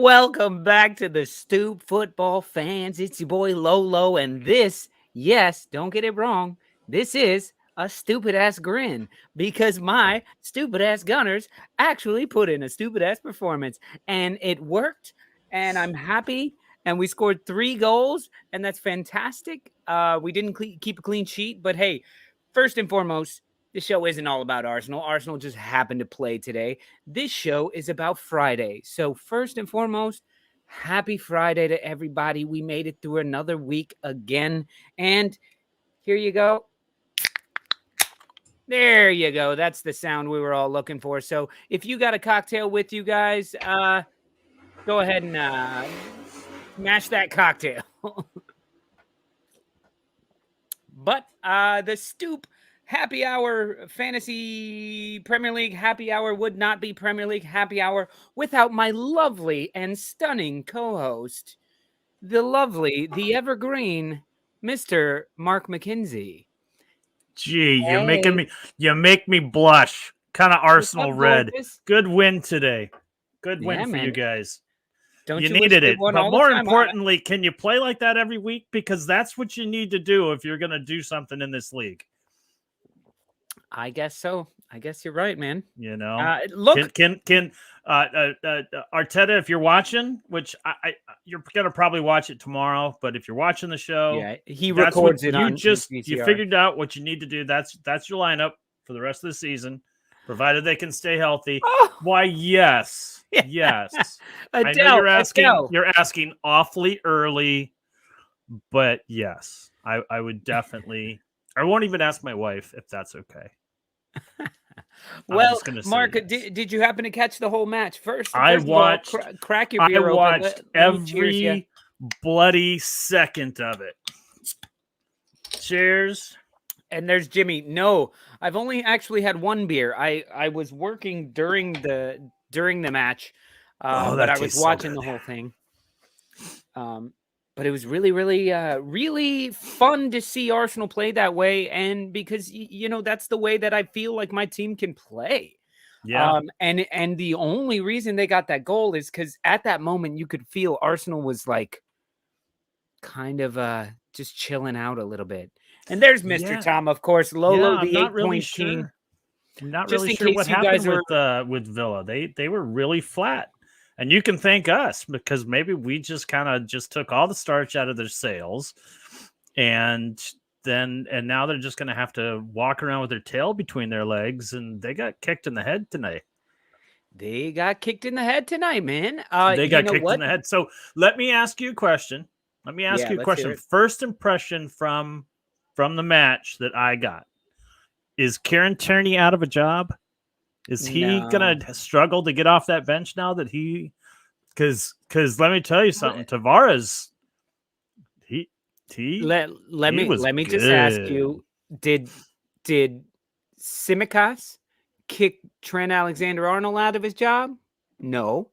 Welcome back to the Stoop football fans. It's your boy Lolo, and this, yes, don't get it wrong, this is a stupid ass grin because my stupid ass Gunners actually put in a stupid ass performance and it worked. And I'm happy. And we scored 3 goals, and that's fantastic. We didn't keep a clean sheet, but hey, first and foremost, the show isn't all about Arsenal. Arsenal just happened to play today. This show is about Friday. So first and foremost, happy Friday to everybody. We made it through another week again. And here you go. There you go. That's the sound we were all looking for. So if you got a cocktail with you guys, go ahead and smash that cocktail. But the Stoop Happy Hour Fantasy Premier League Happy Hour would not be Premier League Happy Hour without my lovely and stunning co-host, the lovely, the evergreen, Mr. Mark McKenzie. Gee, you make me blush. Kind of Arsenal red. Good win today. Good win for you guys. Don't you needed it. But more importantly, can you play like that every week? Because that's what you need to do if you're going to do something in this league. I guess so. I guess you're right, man. You know, look, can Arteta, if you're watching, which you're gonna probably watch it tomorrow, but if you're watching the show, yeah, he records it. You figured out what you need to do. That's your lineup for the rest of the season, provided they can stay healthy. Oh. Why, yes, yes. Adele, I know you're asking awfully early, but yes, I would definitely. I won't even ask my wife if that's okay. Well, Mark, yes. did you happen to catch the whole match? First I watched. Crack your beer I watched every bloody second of it. Cheers. And there's Jimmy. No, I've only actually had one beer. I was working during the match, but I was watching the whole thing. But it was really, really, really fun to see Arsenal play that way. And because, you know, that's the way that I feel like my team can play. Yeah. And the only reason they got that goal is because at that moment you could feel Arsenal was like kind of just chilling out a little bit. And there's Mr. Tom, of course, Lolo, the 8-point king. I'm not really sure what happened with Villa. They were really flat. And you can thank us because maybe we just kind of took all the starch out of their sails, and now they're just going to have to walk around with their tail between their legs, and they got kicked in the head tonight. They got kicked in the head tonight, man. They got kicked in the head. So let me ask you a question. First impression from the match that I got. Is Kieran Tierney out of a job? Is he gonna struggle to get off that bench now that he? Because let me tell you something, Tavares. Let me just ask you: Did Tsimikas kick Trent Alexander-Arnold out of his job? No,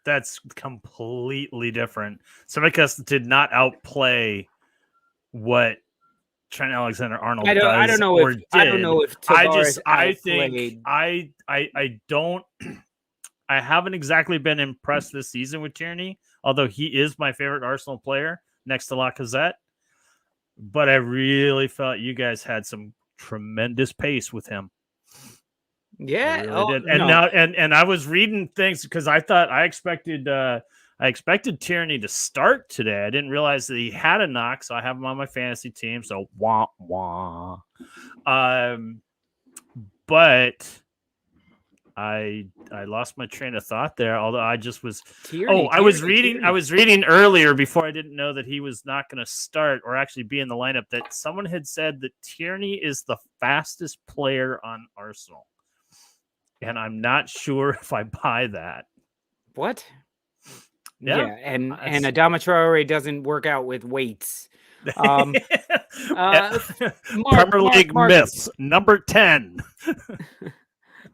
that's completely different. Tsimikas did not outplay what Trent Alexander-Arnold does. I don't know if Tavares I haven't exactly been impressed this season with Tierney, although he is my favorite Arsenal player next to Lacazette. But I really felt you guys had some tremendous pace with him. Yeah, really did. And I was reading things because I expected Tierney to start today. I didn't realize that he had a knock, so I have him on my fantasy team. So wah wah. But I lost my train of thought there. Although I just was. I was reading earlier before I didn't know that he was not going to start or actually be in the lineup. That someone had said that Tierney is the fastest player on Arsenal, and I'm not sure if I buy that. What? Yeah, and Adama Traore doesn't work out with weights. Premier League myths, number 10.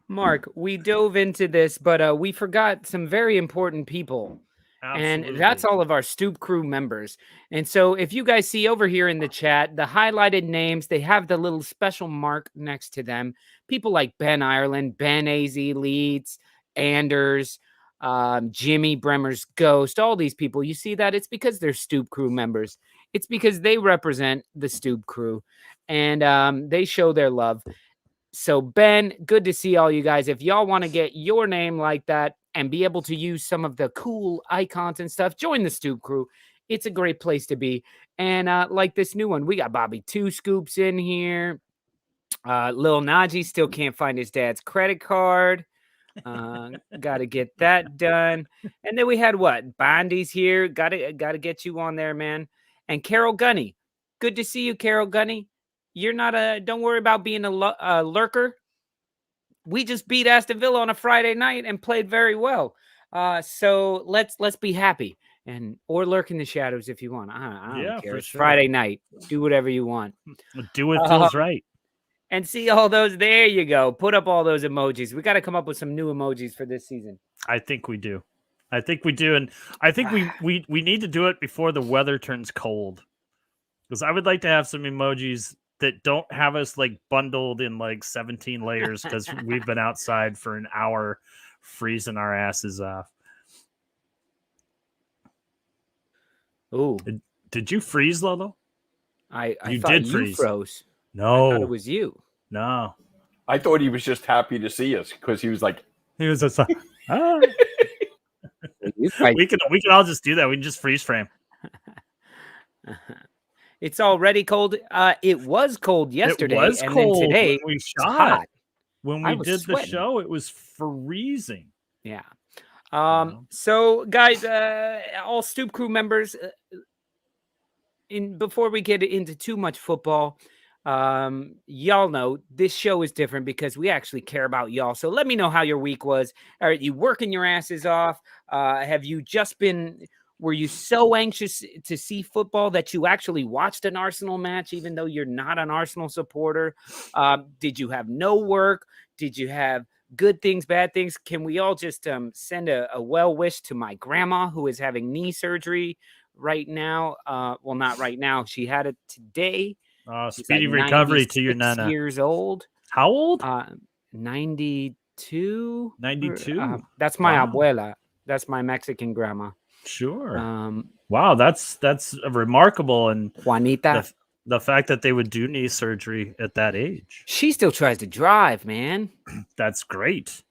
Mark, we dove into this, but we forgot some very important people. Absolutely. And that's all of our Stoop crew members. And so if you guys see over here in the chat, the highlighted names, they have the little special mark next to them. People like Ben Ireland, Ben AZ Leeds, Anders, Jimmy Bremer's Ghost, all these people. You see that? It's because they're Stoop Crew members. It's because they represent the Stoop Crew, and they show their love. So, Ben, good to see all you guys. If y'all want to get your name like that and be able to use some of the cool icons and stuff, join the Stoop Crew. It's a great place to be. And like this new one, we got Bobby Two Scoops in here. Lil Najee still can't find his dad's credit card. Got to get that done. And then we had what? Bondi's here. Got to get you on there, man. And Carol Gunny. Good to see you, Carol Gunny. You're not don't worry about being a lurker. We just beat Aston Villa on a Friday night and played very well. So let's be happy or lurk in the shadows if you want. I don't care. It's sure. Friday night. Do whatever you want. Do what feels right. And see all those. There you go. Put up all those emojis. We got to come up with some new emojis for this season. I think we do. And I think we need to do it before the weather turns cold. Because I would like to have some emojis that don't have us like bundled in like 17 layers because we've been outside for an hour freezing our asses off. Oh, did you freeze, Lolo? I thought you froze. No, I thought it was you. No, I thought he was just happy to see us because he was like, just like, ah. we can all just do that. We can just freeze frame. It's already cold. It was cold yesterday. It was and cold then today when we shot. Hot. When we did the show, it was freezing. Yeah. So guys, all Stoop Crew members, before we get into too much football, y'all know this show is different because we actually care about y'all. So let me know how your week was. Are you working your asses off? Have you just been... Were you so anxious to see football that you actually watched an Arsenal match, even though you're not an Arsenal supporter? Did you have no work? Did you have good things, bad things? Can we all just send a well wish to my grandma who is having knee surgery right now? Well, not right now. She had it today. Speedy recovery to your nana. Years old. How old? 92. 92. That's my abuela. That's my Mexican grandma. Sure. Wow, that's remarkable. And Juanita, the fact that they would do knee surgery at that age. She still tries to drive, man. That's great.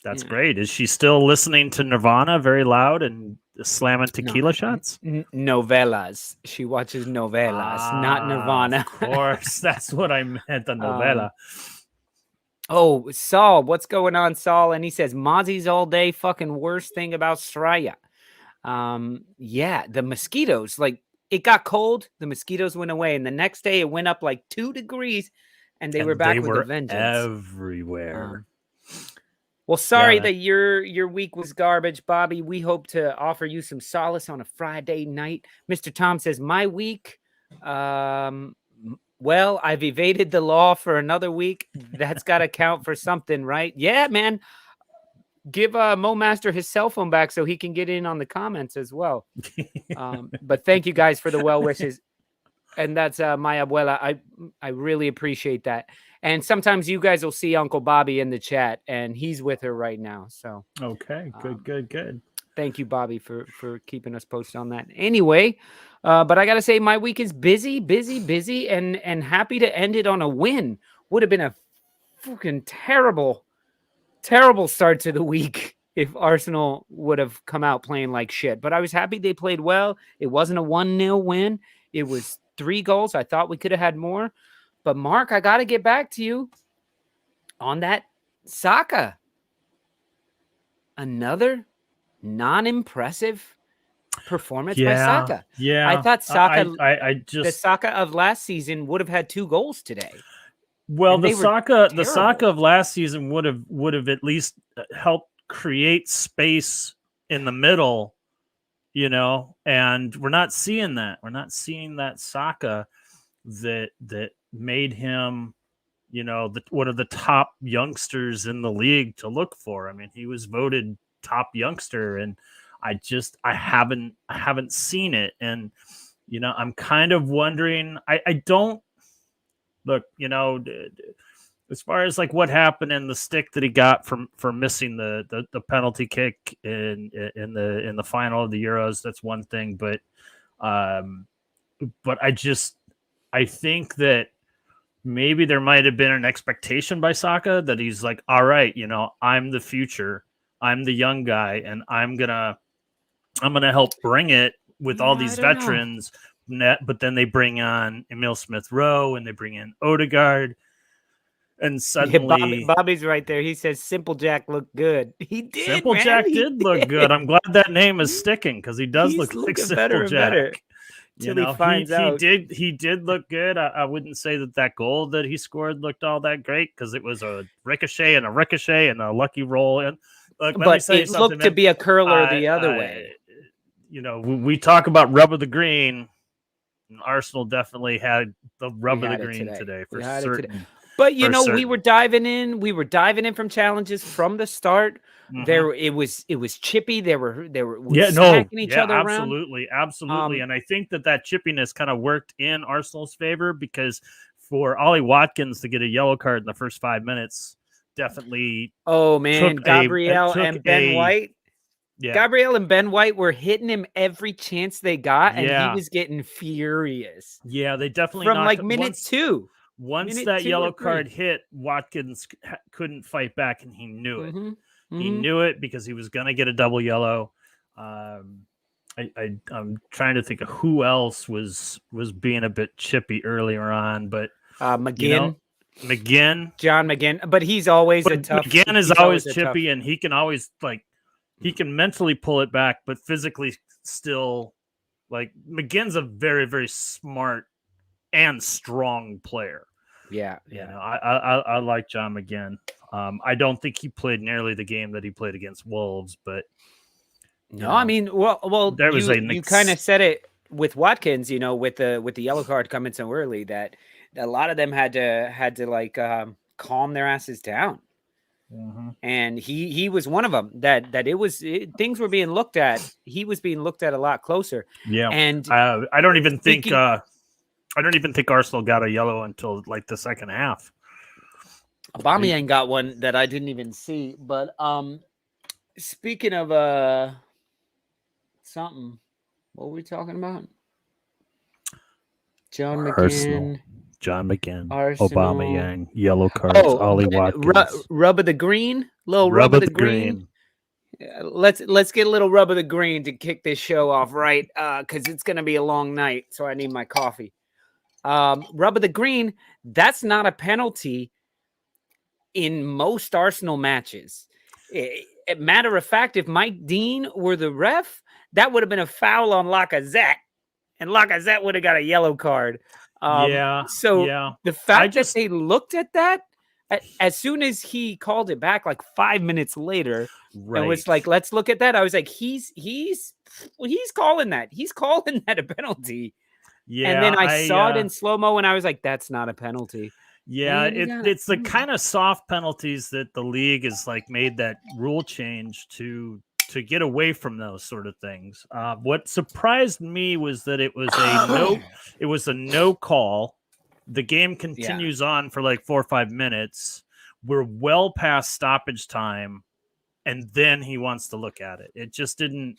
That's great. Is she still listening to Nirvana very loud and slamming tequila shots? Novelas. She watches novelas, not Nirvana. Of course, that's what I meant. The novela. Oh, Saul, what's going on, Saul? And he says, Mozzie's all day. Fucking worst thing about Straya. Yeah, the mosquitoes, like it got cold, the mosquitoes went away, and the next day it went up like 2 degrees, and they were back with a vengeance. Everywhere. Well, sorry that your week was garbage, Bobby. We hope to offer you some solace on a Friday night. Mr. Tom says, my week, well, I've evaded the law for another week. That's got to count for something, right? Yeah, man. Give Mo Master his cell phone back so he can get in on the comments as well. But thank you guys for the well wishes. And that's my abuela. I really appreciate that. And sometimes you guys will see Uncle Bobby in the chat, and he's with her right now. So okay, good. Thank you, Bobby, for keeping us posted on that. Anyway, but I gotta say, my week is busy, and happy to end it on a win. Would have been a fucking terrible start to the week if Arsenal would have come out playing like shit. But I was happy they played well. It wasn't a 1-0 win. It was 3 goals. I thought we could have had more. But Mark, I got to get back to you on that Saka. Another non-impressive performance by Saka. Yeah. I thought Saka, the Saka of last season would have had 2 goals today. Well, the Saka of last season would have at least helped create space in the middle, and we're not seeing that. We're not seeing that Saka that made him, one of the top youngsters in the league to look for. I mean, he was voted top youngster, and I haven't seen it. And, I'm kind of wondering, I don't look, as far as like what happened and the stick that he got for missing the penalty kick in the final of the Euros, that's one thing. But I think that maybe there might have been an expectation by Saka that he's like, all right, I'm the future, I'm the young guy, and I'm gonna help bring it with all these veterans. But then they bring on Emil Smith-Rowe and they bring in Odegaard. And suddenly, Bobby's right there. He says Simple Jack looked good. He did. Simple Jack did look good. I'm glad that name is sticking because he does look like Simple Jack. Till he finds out. He did look good. I wouldn't say that goal that he scored looked all that great because it was a ricochet and a lucky roll. And but it looked to be a curler the other way. We talk about rub of the green. Arsenal definitely had the rub of the green today for certain. But we were diving in from challenges from the start. Mm-hmm. It was chippy. They were smacking each other around. Absolutely. And I think that chippiness kind of worked in Arsenal's favor because for Ollie Watkins to get a yellow card in the first 5 minutes definitely. Oh man, Gabriel and Ben White. Yeah. Gabriel and Ben White were hitting him every chance they got, and he was getting furious. Yeah, they definitely from like minute 2. Once that yellow card hit, Watkins couldn't fight back, and he knew it. Mm-hmm. He knew it because he was going to get a double yellow. I'm trying to think of who else was being a bit chippy earlier on, but McGinn, John McGinn, but he's always a tough. McGinn is always chippy, and he can always he can mentally pull it back, but physically still McGinn's a very, very smart and strong player. Yeah. I like John McGinn. I don't think he played nearly the game that he played against Wolves, but I mean, well, you kind of said it with Watkins, with the yellow card coming so early that a lot of them had to calm their asses down. Mm-hmm. And he was one of them that things were being looked at. He was being looked at a lot closer. Yeah. And I don't even think Arsenal got a yellow until the second half. Aubameyang got one that I didn't even see. But speaking of something, what were we talking about? John McGinn, Arsenal. Aubameyang, yellow cards, Ollie Watkins. Rub of the green, rub of the green. Let's get a little rub of the green to kick this show off, right? Because it's gonna be a long night, so I need my coffee. Rub of the green. That's not a penalty in most Arsenal matches. Matter of fact, if Mike Dean were the ref, that would have been a foul on Lacazette, and Lacazette would have got a yellow card. The fact that they looked at that as soon as he called it back, 5 minutes later, and was like, "Let's look at that." I was like, "He's calling that. He's calling that a penalty." Yeah, and then I saw it in slow-mo, and I was like, "That's not a penalty." Yeah, it's the kind of soft penalties that the league has made that rule change to get away from those sort of things. What surprised me was that it was a no call. The game continues on for 4 or 5 minutes. We're well past stoppage time, and then he wants to look at it. It just didn't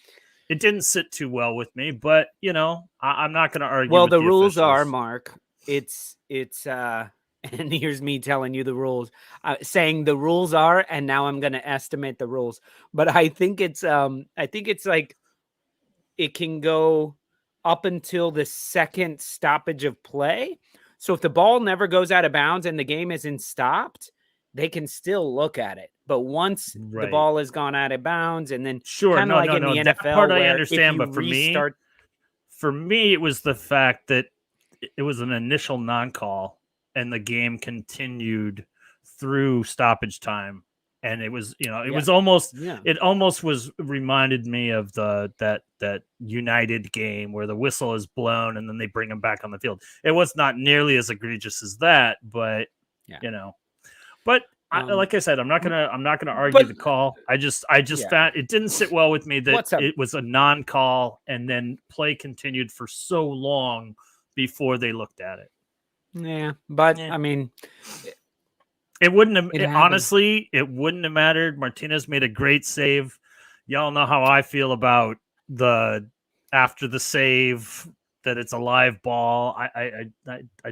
sit too well with me, but I'm not going to argue. Well, with the rules are, Mark. It's and here's me telling you the rules, saying the rules are, and now I'm going to estimate the rules. But I think it's it can go up until the second stoppage of play. So if the ball never goes out of bounds and the game isn't stopped, they can still look at it. But once the ball has gone out of bounds, and then in the NFL, that part I understand. But for me, it was the fact that it was an initial non-call, and the game continued through stoppage time, and it was was almost it almost was reminded me of that United game where the whistle is blown and then they bring him back on the field. It was not nearly as egregious as that, but but. Like I said, I'm not gonna argue the call. I just found it didn't sit well with me that it was a non-call and then play continued for so long before they looked at it. Yeah, but I mean, It wouldn't have, It happened. honestly, it wouldn't have mattered. Martinez made a great save. Y'all know how I feel about after the save that it's a live ball. I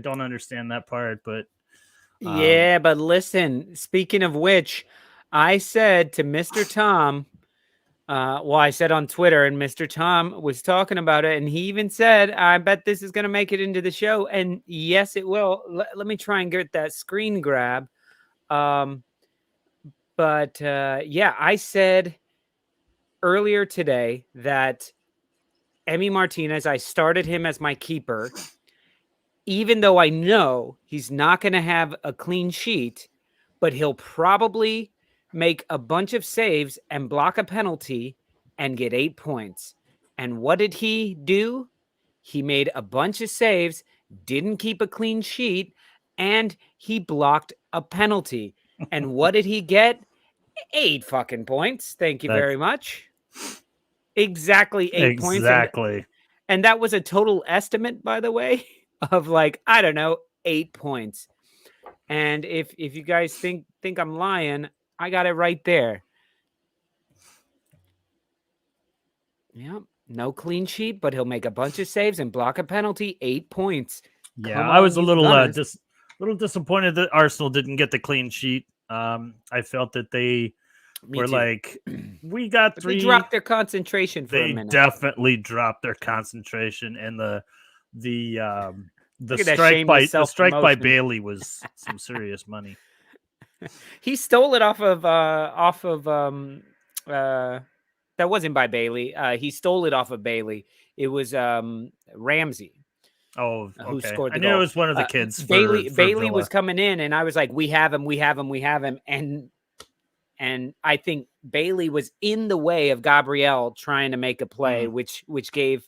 don't understand that part, but yeah, but listen, speaking of which, I said to Mr. Tom, I said on Twitter, and Mr. Tom was talking about it, and he even said, I bet this is going to make it into the show. And yes, it will. Let me try and get that screen grab. Yeah, I said earlier today that Emi Martinez, I started him as my keeper, even though I know he's not going to have a clean sheet, but he'll probably make a bunch of saves and block a penalty and get 8 points. And what did he do? He made a bunch of saves, didn't keep a clean sheet, and he blocked a penalty. And what did he get? 8 fucking points. Thank you very much. Exactly 8 points. Exactly. And that was a total estimate, by the way, of like, I don't know, 8 points. And if you guys think I'm lying, I got it right there. Yep. No clean sheet, but he'll make a bunch of saves and block a penalty. 8 points. Yeah, I was a little disappointed that Arsenal didn't get the clean sheet. I felt that they were too. Like, we got 3. They dropped their concentration for a minute. They definitely dropped their concentration, and the strike by Bailey was some serious money. He stole it off of that wasn't by Bailey. He stole it off of Bailey. It was Ramsey. Oh, okay. Who scored the goal. It was one of the kids. Bailey Villa. was coming in, and I was like, we have him. And I think Bailey was in the way of Gabriel trying to make a play, which gave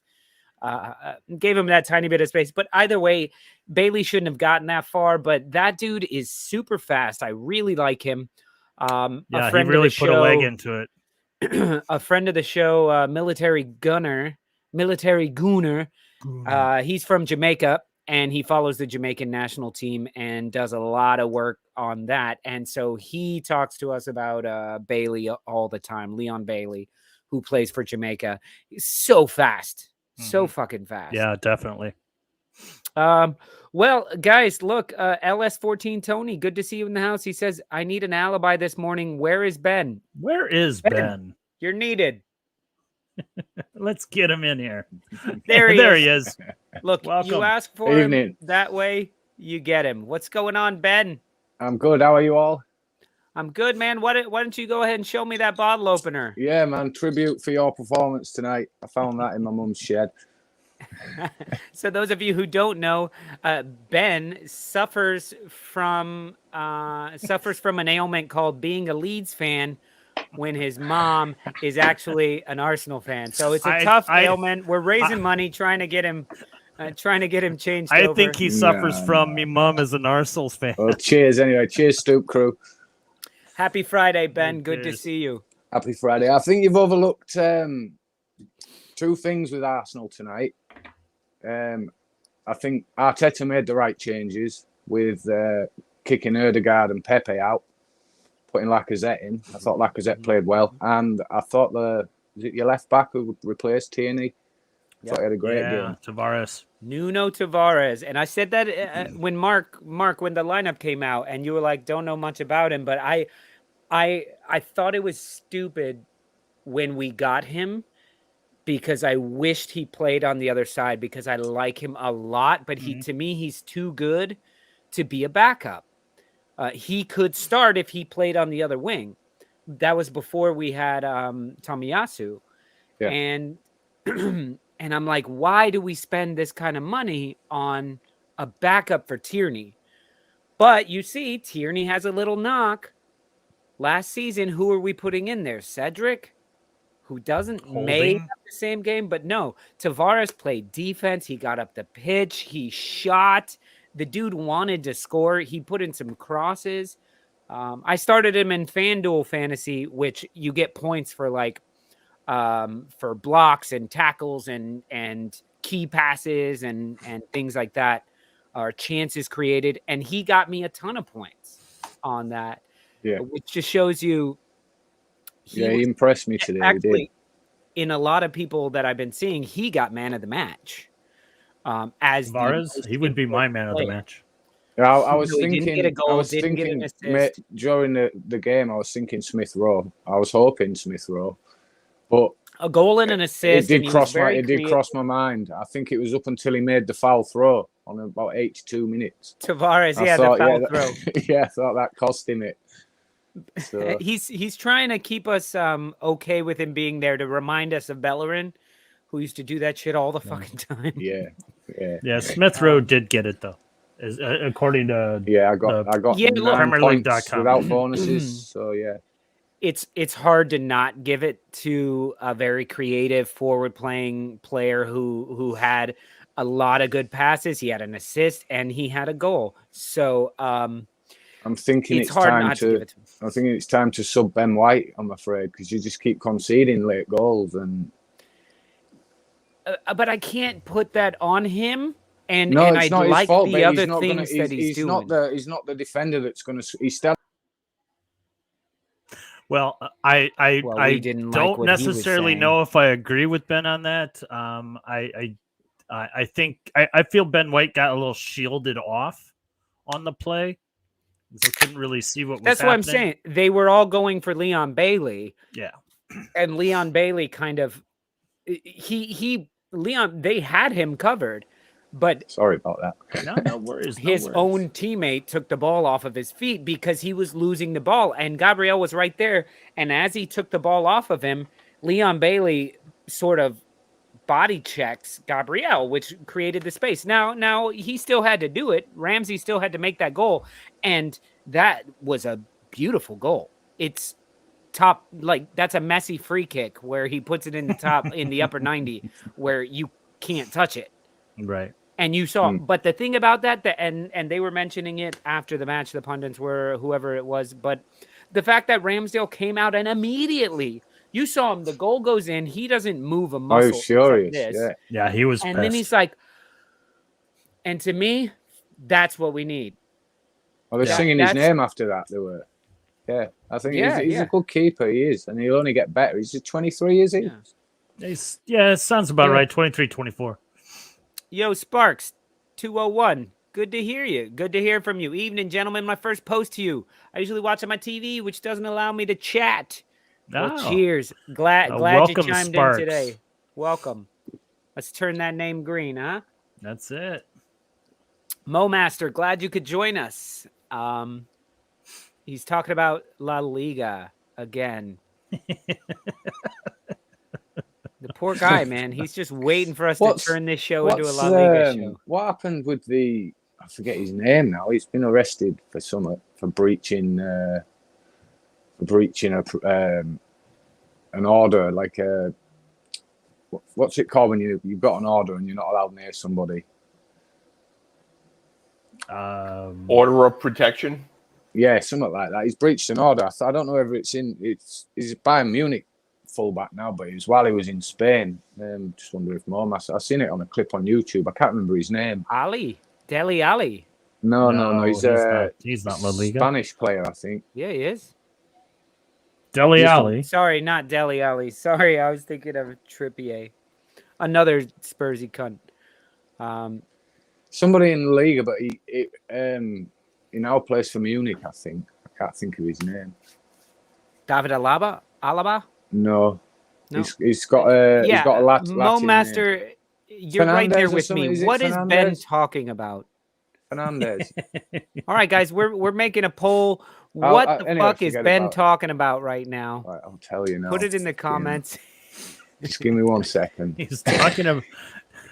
him that tiny bit of space. But either way, Bailey shouldn't have gotten that far. But that dude is super fast. I really like him. Yeah, he really put a leg into it. A friend of the show, Military Gooner. He's from Jamaica, and he follows the Jamaican national team and does a lot of work on that. And so he talks to us about Bailey all the time, Leon Bailey, who plays for Jamaica. He's so fast, so fucking fast. Yeah, definitely. Well, guys, look, LS14 Tony, good to see you in the house. He says, I need an alibi this morning. Where is Ben? Where is Ben? You're needed. Let's get him in here. There he is. Look, welcome. You ask for him that way, you get him. What's going on, Ben? I'm good. How are you all? I'm good, man. Why don't you go ahead and show me that bottle opener? Yeah, man. Tribute for your performance tonight. I found that in my mum's shed. So those of you who don't know, Ben suffers from an ailment called being a Leeds fan when his mom is actually an Arsenal fan. So it's a tough ailment. We're raising money trying to get him changed over. I think he suffers from me mom as an Arsenal fan. Well, cheers anyway. Cheers, Stoop crew. Happy Friday, Ben. Good to see you. Happy Friday. I think you've overlooked 2 things with Arsenal tonight. I think Arteta made the right changes with kicking Ødegaard and Pepe out, putting Lacazette in. I thought Lacazette played well, and I thought your left back who replaced Tierney. I thought he had a great game. Tavares. Nuno Tavares. And I said that when Mark, when the lineup came out, and you were like, don't know much about him, but I thought it was stupid when we got him, because I wished he played on the other side, because I like him a lot, but to me, he's too good to be a backup. He could start if he played on the other wing. That was before we had Tomiyasu. Yeah. And I'm like, why do we spend this kind of money on a backup for Tierney? But you see, Tierney has a little knock. Last season, who are we putting in there? Cedric, who may have the same game, but no. Tavares played defense. He got up the pitch. He shot. The dude wanted to score. He put in some crosses. I started him in FanDuel Fantasy, which you get points for for blocks and tackles and key passes and things like that, or chances created. And he got me a ton of points. on that. Yeah. Which just shows you. He impressed me today. Actually, he did. In a lot of people that I've been seeing, he got man of the match. As Tavares, he would be my man of the match. I was No, he thinking. didn't get a goal, I was didn't get an thinking assist. during the game. I was thinking Smith Rowe. I was hoping Smith Rowe, but a goal and an assist. It did cross my mind. I think it was up until he made the foul throw on about 82 minutes. Tavares, the foul throw. Yeah, I thought that cost him it. So. He's trying to keep us okay with him being there to remind us of Bellerin, who used to do that shit all the fucking time. Yeah. Smith Rowe did get it though, according to I got 9 points without bonuses. So yeah, it's hard to not give it to a very creative forward playing player who had a lot of good passes. He had an assist and he had a goal. So I'm thinking it's time to. I think it's time to sub Ben White. I'm afraid because you just keep conceding late goals and. But I can't put that on him. And no, and it's I not like his fault, the other things gonna, that he's doing. He's not the defender that's going to. He's still. Well, I don't necessarily know if I agree with Ben on that. I think I feel Ben White got a little shielded off on the play. So couldn't really see what was That's happening. what I'm saying. They were all going for Leon Bailey. Yeah. And Leon Bailey kind of they had him covered. But sorry about that. No worries. His own teammate took the ball off of his feet because he was losing the ball. And Gabriel was right there. And as he took the ball off of him, Leon Bailey sort of body checks Gabriel, which created the space. Now he still had to do it. Ramsey still had to make that goal. And that was a beautiful goal. It's top, that's a messy free kick where he puts it in the top, in the upper 90, where you can't touch it. Right. And you saw, but the thing about that, and they were mentioning it after the match, the pundits were, whoever it was, but the fact that Ramsdale came out and immediately, you saw him, the goal goes in, he doesn't move a muscle. I was furious, yeah, he was and pissed. then he's like, and to me, that's what we need. Well, they're singing his name after that, they were. Yeah, I think he's a good keeper, he is, and he'll only get better. He's 23, is he? Yeah, it sounds about right, 23, 24. Yo, Sparks, 201. Good to hear you. Good to hear from you. Evening, gentlemen. My first post to you. I usually watch on my TV, which doesn't allow me to chat. Well, cheers. Glad you chimed Sparks. in today. Welcome. Let's turn that name green, huh? That's it. Mo Master, glad you could join us. He's talking about La Liga again. The poor guy, man. He's just waiting for us to turn this show into a La Liga show. What happened with I forget his name now. He's been arrested for breaching an order, like what's it called when you've got an order and you're not allowed near somebody? Order of protection. Yeah, something like that. He's breached an order. I don't know whether it's Bayern Munich fullback now, but it was while he was in Spain. Just wonder if I've seen it on a clip on YouTube. I can't remember his name. Dele Ali. No. He's not La Liga. Spanish player, I think. Yeah, he is. Dele Ali. Sorry, not Dele Ali. Sorry, I was thinking of Trippier. Another Spursy cunt. Somebody in La Liga, but he now plays for Munich, I think. I can't think of his name. David Alaba? No. He's got a Latin Mo Master, name. you're right there with me. What is Ben talking about? Fernandez. All right, guys, we're making a poll. What the fuck is Ben talking about right now? Right, I'll tell you now. Put it in the comments. Just give me 1 second. He's talking about.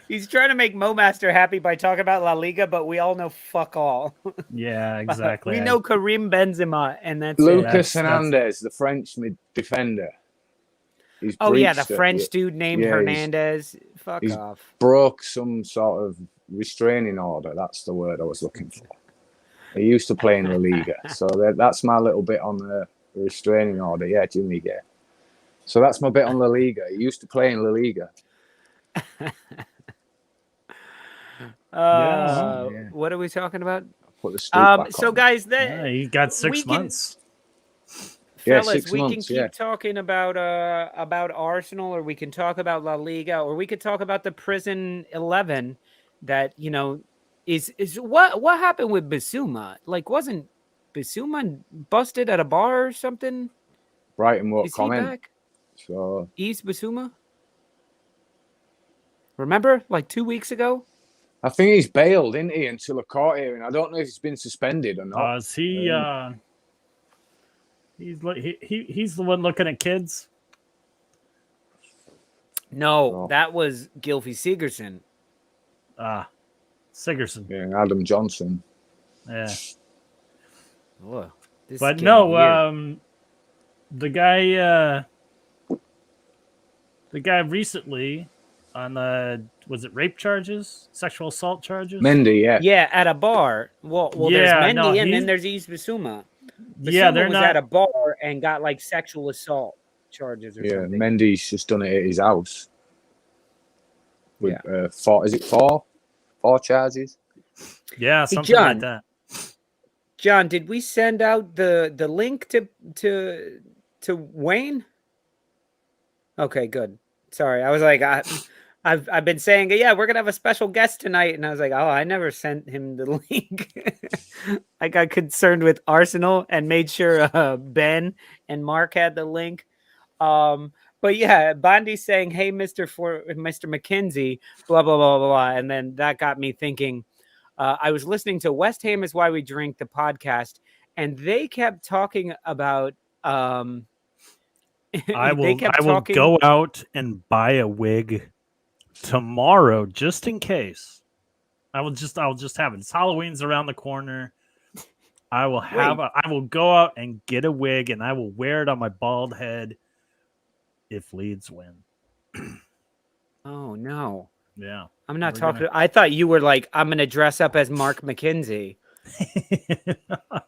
He's trying to make Mo Master happy by talking about La Liga, but we all know fuck all. Yeah, exactly. We know Karim Benzema, and that's Lucas Hernandez, the French mid-defender. The French dude named Hernandez. Fuck off. Broke some sort of restraining order. That's the word I was looking for. He used to play in La Liga. So that's my little bit on the restraining order. Yeah, Jimmy, yeah. So that's my bit on La Liga. He used to play in La Liga. What are we talking about? Put the Stoop back So on. guys, he got 6 months. Fellas, 6 we months, can keep talking about Arsenal, or we can talk about La Liga, or we could talk about the prison 11 that is what happened with Bissouma? Like, wasn't Bissouma busted at a bar or something? Brighton won't Is comment. he back? So East Bissouma? Remember, like 2 weeks ago? I think he's bailed, isn't he, until a court hearing. I don't know if he's been suspended or not. Is he? He's the one looking at kids. No, that was Gylfi Sigurdsson. Sigurdsson. Yeah, Adam Johnson. Yeah. Whoa, but no, the guy recently on was it rape charges, sexual assault charges? Mendy, yeah. Yeah, at a bar. Well, there's Mendy and then there's East Bissouma. Yeah, they're was not at a bar and got like sexual assault charges or something. Yeah, Mendy's just done it at his house. With four charges? Yeah, something like that. John, did we send out the link to Wayne? Okay, good. Sorry, I was like, I've been saying, yeah, we're gonna have a special guest tonight, and I was like, oh, I never sent him the link. I got concerned with Arsenal and made sure Ben and Mark had the link. But yeah, Bondi's saying, "Hey, Mr. McKenzie," blah blah blah blah blah, and then that got me thinking. I was listening to West Ham is Why We Drink, the podcast, and they kept talking about. I will go out and buy a wig tomorrow just in case. I'll just have it. It's Halloween's around the corner. I will go out and get a wig and I will wear it on my bald head if Leeds win. Oh no. Yeah. I'm not talking. I thought you were like, I'm going to dress up as Mark McKenzie.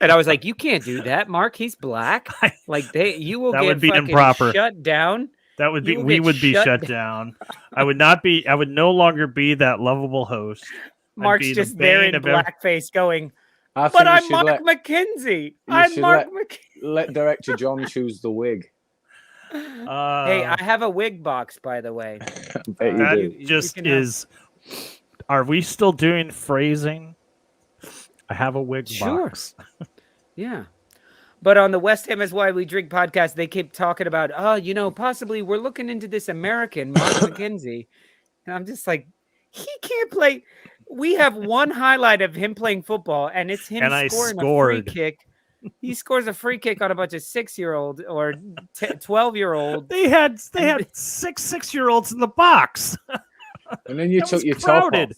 And I was like, you can't do that, Mark. He's black. Like you will get be improper. Shut down. That would be. We would be shut down. I would not be. I would no longer be that lovable host. Mark's just there in blackface, going. But I'm Mark McKenzie. I'm Mark McKenzie. Let director John choose the wig. Hey, I have a wig box, by the way. Are we still doing phrasing? I have a wig box. Yeah. But on the West Ham is Why We Drink podcast, they keep talking about, possibly we're looking into this American, Mark McKenzie. And I'm just like, he can't play. We have one highlight of him playing football, and it's him scoring a free kick. He scores a free kick on a bunch of 6-year-old or 12-year-old. They had 6-year-olds in the box. And then you took your top off.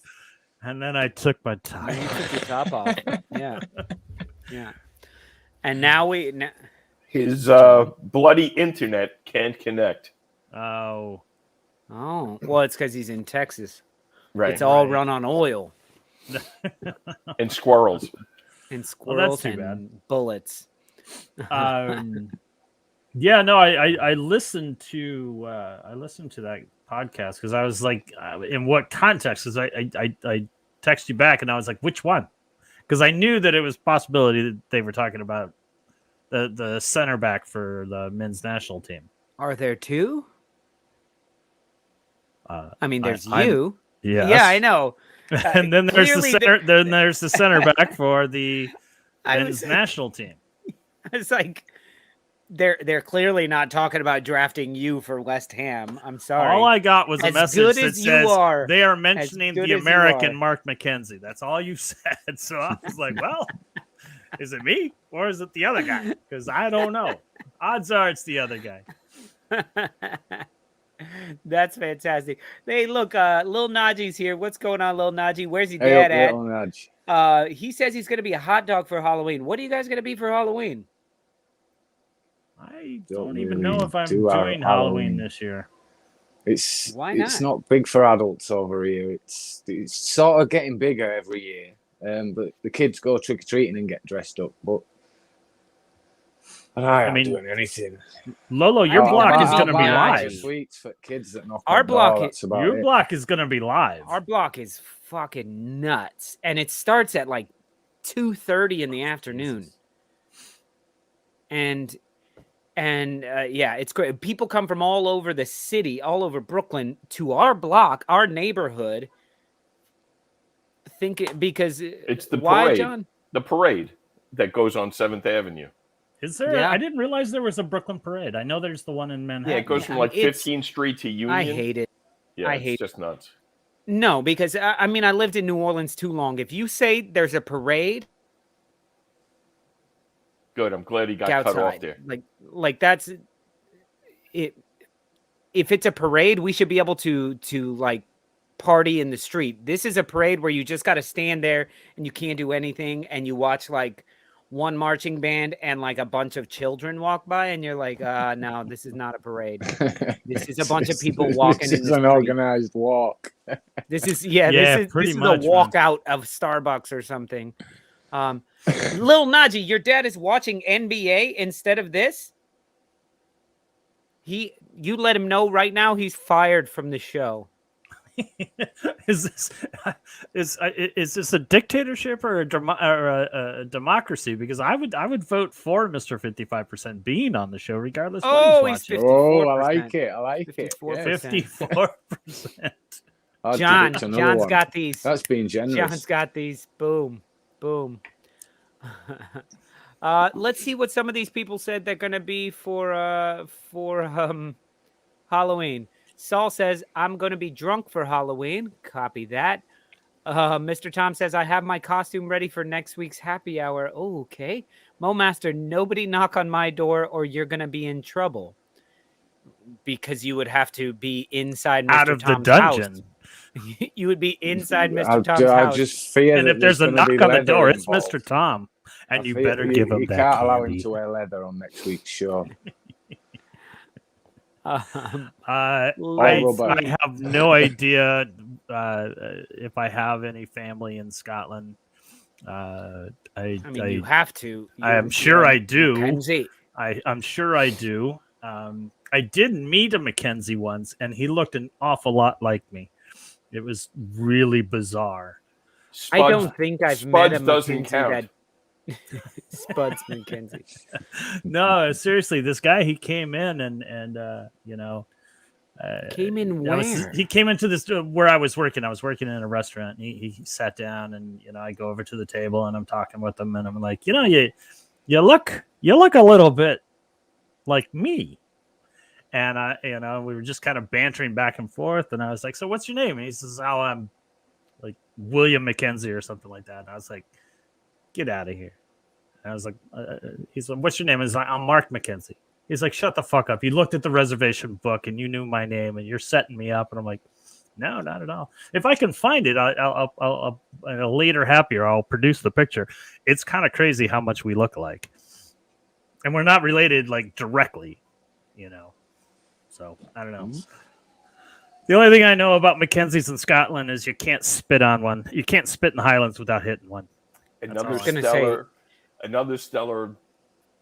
And then I took my top. You took your top off. Yeah. Yeah. And now his bloody internet can't connect. Oh, well, it's because he's in Texas. Right. It's all run on oil. And squirrels. And squirrels and bullets. Yeah, no, I listened to that podcast because I was like, in what context? Because I texted you back and I was like, which one? Because I knew that it was a possibility that they were talking about the center back for the men's national team. Are there two? I mean, there's you. Yes. Yeah, I know. And then there's the center. Then there's the center back for the men's national team. It's like they're clearly not talking about drafting you for West Ham. I'm sorry. All I got was a message that says they are mentioning the American Mark McKenzie. That's all you said. So I was like, well, is it me or is it the other guy? Because I don't know. Odds are it's the other guy. That's fantastic. Hey, look, Lil Najee's here. What's going on, Lil Najee? Where's your dad at? He says he's going to be a hot dog for Halloween. What are you guys going to be for Halloween? I don't even know if I'm doing Halloween this year. Why not? It's not big for adults over here. It's sort of getting bigger every year. But the kids go trick or treating and get dressed up. But I mean, doing anything. Lolo, your block is going to be live. Sweets for kids that knock Our block block is going to be live. Our block is fucking nuts, and it starts at like 2:30 in the afternoon. And yeah, it's great. People come from all over the city, all over Brooklyn, to our block, our neighborhood. Because it's the why, parade. John? The parade that goes on 7th Avenue. Is there? Yeah. I didn't realize there was a Brooklyn parade. I know there's the one in Manhattan. Yeah, it goes from like 15th Street to Union. I hate it. Yeah, it's just nuts. No, because I mean, I lived in New Orleans too long. If you say there's a parade, good. I'm glad he got outside. cut off there. Like that's it. If it's a parade, we should be able to like party in the street. This is a parade where you just got to stand there and you can't do anything, and you watch like one marching band and like a bunch of children walk by, and you're like, no, this is not a parade. This is a bunch of people walking. This is an organized walk. This is pretty this much, is a walkout of Starbucks or something. Lil Najee, your dad is watching NBA instead of this. You let him know right now he's fired from the show. Is this a dictatorship or a democracy? Because I would vote for Mr. 55% being on the show regardless of what he's watching. Oh, I like it. 54%. John's got these. That's being generous. John's got these. Boom, boom. Let's see what some of these people said they're gonna be for Halloween. Saul says, I'm going to be drunk for Halloween. Copy that. Mr. Tom says, I have my costume ready for next week's happy hour. Oh, okay. Mo Master, nobody knock on my door or you're going to be in trouble. Because you would have to be inside Mr. Out of Tom's the dungeon. House. You would be inside Mr. Tom's I house. just fear and that if there's a knock on the door, it's involved. Mr. Tom. And you better you give him you that can't allow candy. him to wear leather on next week's show. I have no idea if I have any family in Scotland. I mean, you have to. I'm sure I do. Mackenzie. I'm sure I do. I did meet a Mackenzie once, and he looked an awful lot like me. It was really bizarre. I don't think I've met a Mackenzie that Spuds Mackenzie. No, seriously, this guy, he came in and came in where? He came into this where I was working. I was working in a restaurant. He sat down, and I go over to the table and I'm talking with him, and I'm like, you look a little bit like me. And we were just kind of bantering back and forth, and I was like, so what's your name? And he says, oh, I'm like William Mackenzie or something like that. And I was like, get out of here. And I was like, he's like, what's your name? And he's like, I'm Mark Mackenzie. He's like, shut the fuck up. You looked at the reservation book and you knew my name and you're setting me up. And I'm like, no, not at all. If I can find it, I'll later happier, I'll produce the picture. It's kind of crazy how much we look alike. And we're not related like directly, So I don't know. Mm-hmm. The only thing I know about Mackenzies in Scotland is you can't spit on one. You can't spit in the Highlands without hitting one. Another stellar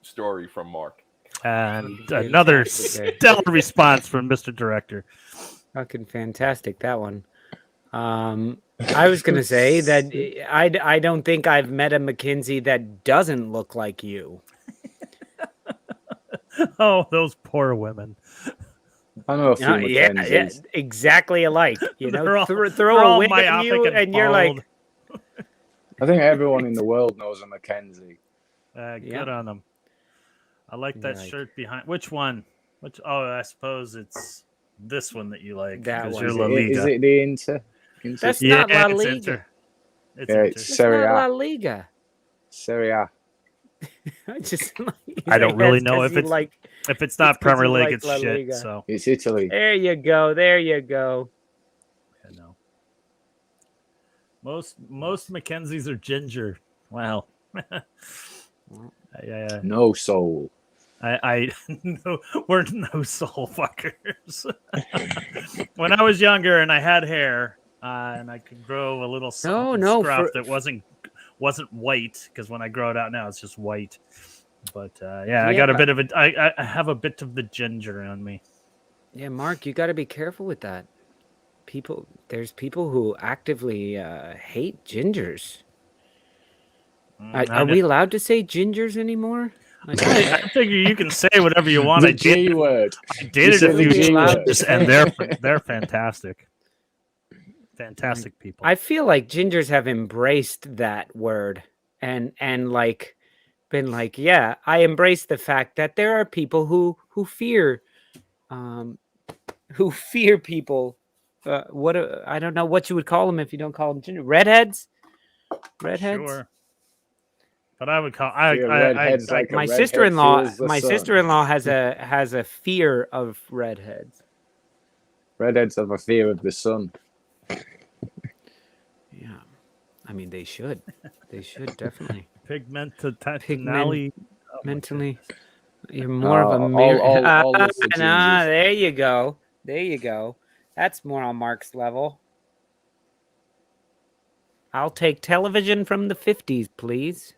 story from Mark. And another stellar response from Mr. Director. Fucking fantastic, that one. I was going to say that I don't think I've met a Mackenzie that doesn't look like you. Oh, those poor women. I know a few Mackenzies. Yeah, exactly alike. Throw a wig at you and you're like... I think everyone in the world knows a Mackenzie. Good on them. I like that shirt behind. Which one? I suppose it's this one that you like. That one. You're La Liga. Is it the Inter? That's not La Liga. It's Inter. It's Serie A. La Liga. Serie A. I don't really know if it's not Premier League, it's shit. Liga. So it's Italy. There you go. I know. Most Mackenzies are ginger. Wow. No soul. I no, we're no soul fuckers. When I was younger and I had hair and I could grow a little scruff that wasn't white, because when I grow it out now it's just white. But I got a bit of I have a bit of the ginger on me. Yeah, Mark, you got to be careful with that. There's people who actively hate gingers. Are we allowed to say gingers anymore? I figure you can say whatever you want. The G word. I dated a few G word. gingers, and they're fantastic. Fantastic people. I feel like gingers have embraced that word and like been like, yeah, I embrace the fact that there are people who fear people. I don't know what you would call them if you don't call them ginger. Redheads. Sure. But I would call my sister-in-law. My sister-in-law has a fear of redheads. Redheads have a fear of the sun. Yeah, I mean they should. They should definitely. Pigmentally. Mentally, you're more of a mirror. There you go. There you go. That's more on Mark's level. I'll take television from the 50s, please.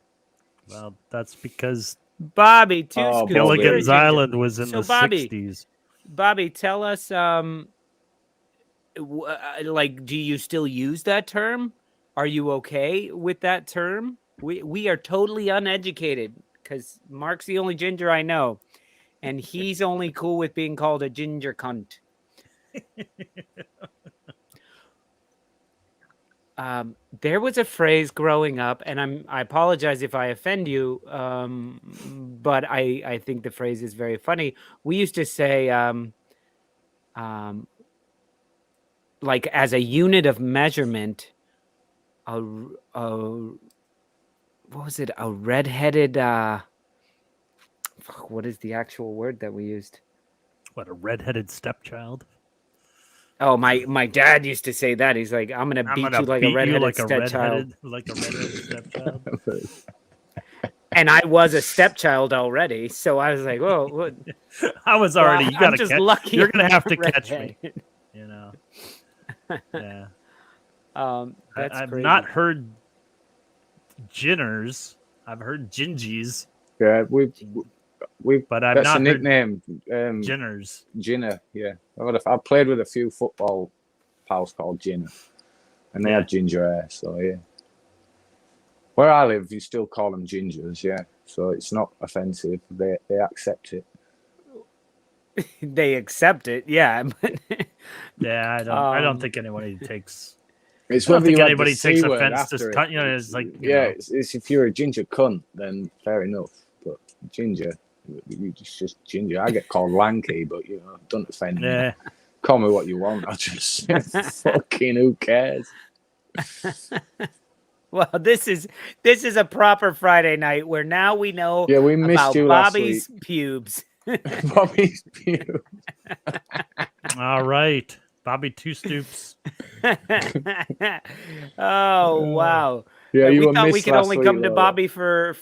Well, that's because Bobby, Gilligan's Island was in the 60s. Bobby, tell us, like, do you still use that term? Are you okay with that term? We are totally uneducated because Mark's the only ginger I know, and he's only cool with being called a ginger cunt. There was a phrase growing up, and I apologize if I offend you, but I think the phrase is very funny. We used to say, like as a unit of measurement, what was it? A redheaded. What is the actual word that we used? What, a redheaded stepchild? Oh, my dad used to say that. He's like, I'm gonna beat you like a redheaded stepchild. Like a redheaded stepchild. And I was a stepchild already, so I was like, "Whoa!" What? I was already. Well, you gotta I'm just catch, lucky. You're gonna have to catch me. You know. Yeah. I've not heard ginners. I've heard gingies. Yeah, we've. But I've that's not a nickname. Ginners. Ginner. Yeah, I've played with a few football pals called Ginner, and they had ginger hair. So yeah. Where I live, you still call them gingers, yeah. So it's not offensive. They accept it. They accept it, yeah. Yeah, I don't think anybody takes. It's I don't whether think you anybody takes offense to it. you know. It's like it's if you're a ginger cunt, then fair enough. But ginger, you just ginger. I get called lanky, but don't offend me. Call me what you want. I just fucking who cares. Well, this is a proper Friday night where now we know we missed about you Bobby's last week. pubes. Bobby's pubes. All right, Bobby Two Stoops. Oh wow! Yeah, we thought we could only come to Lolo. Bobby for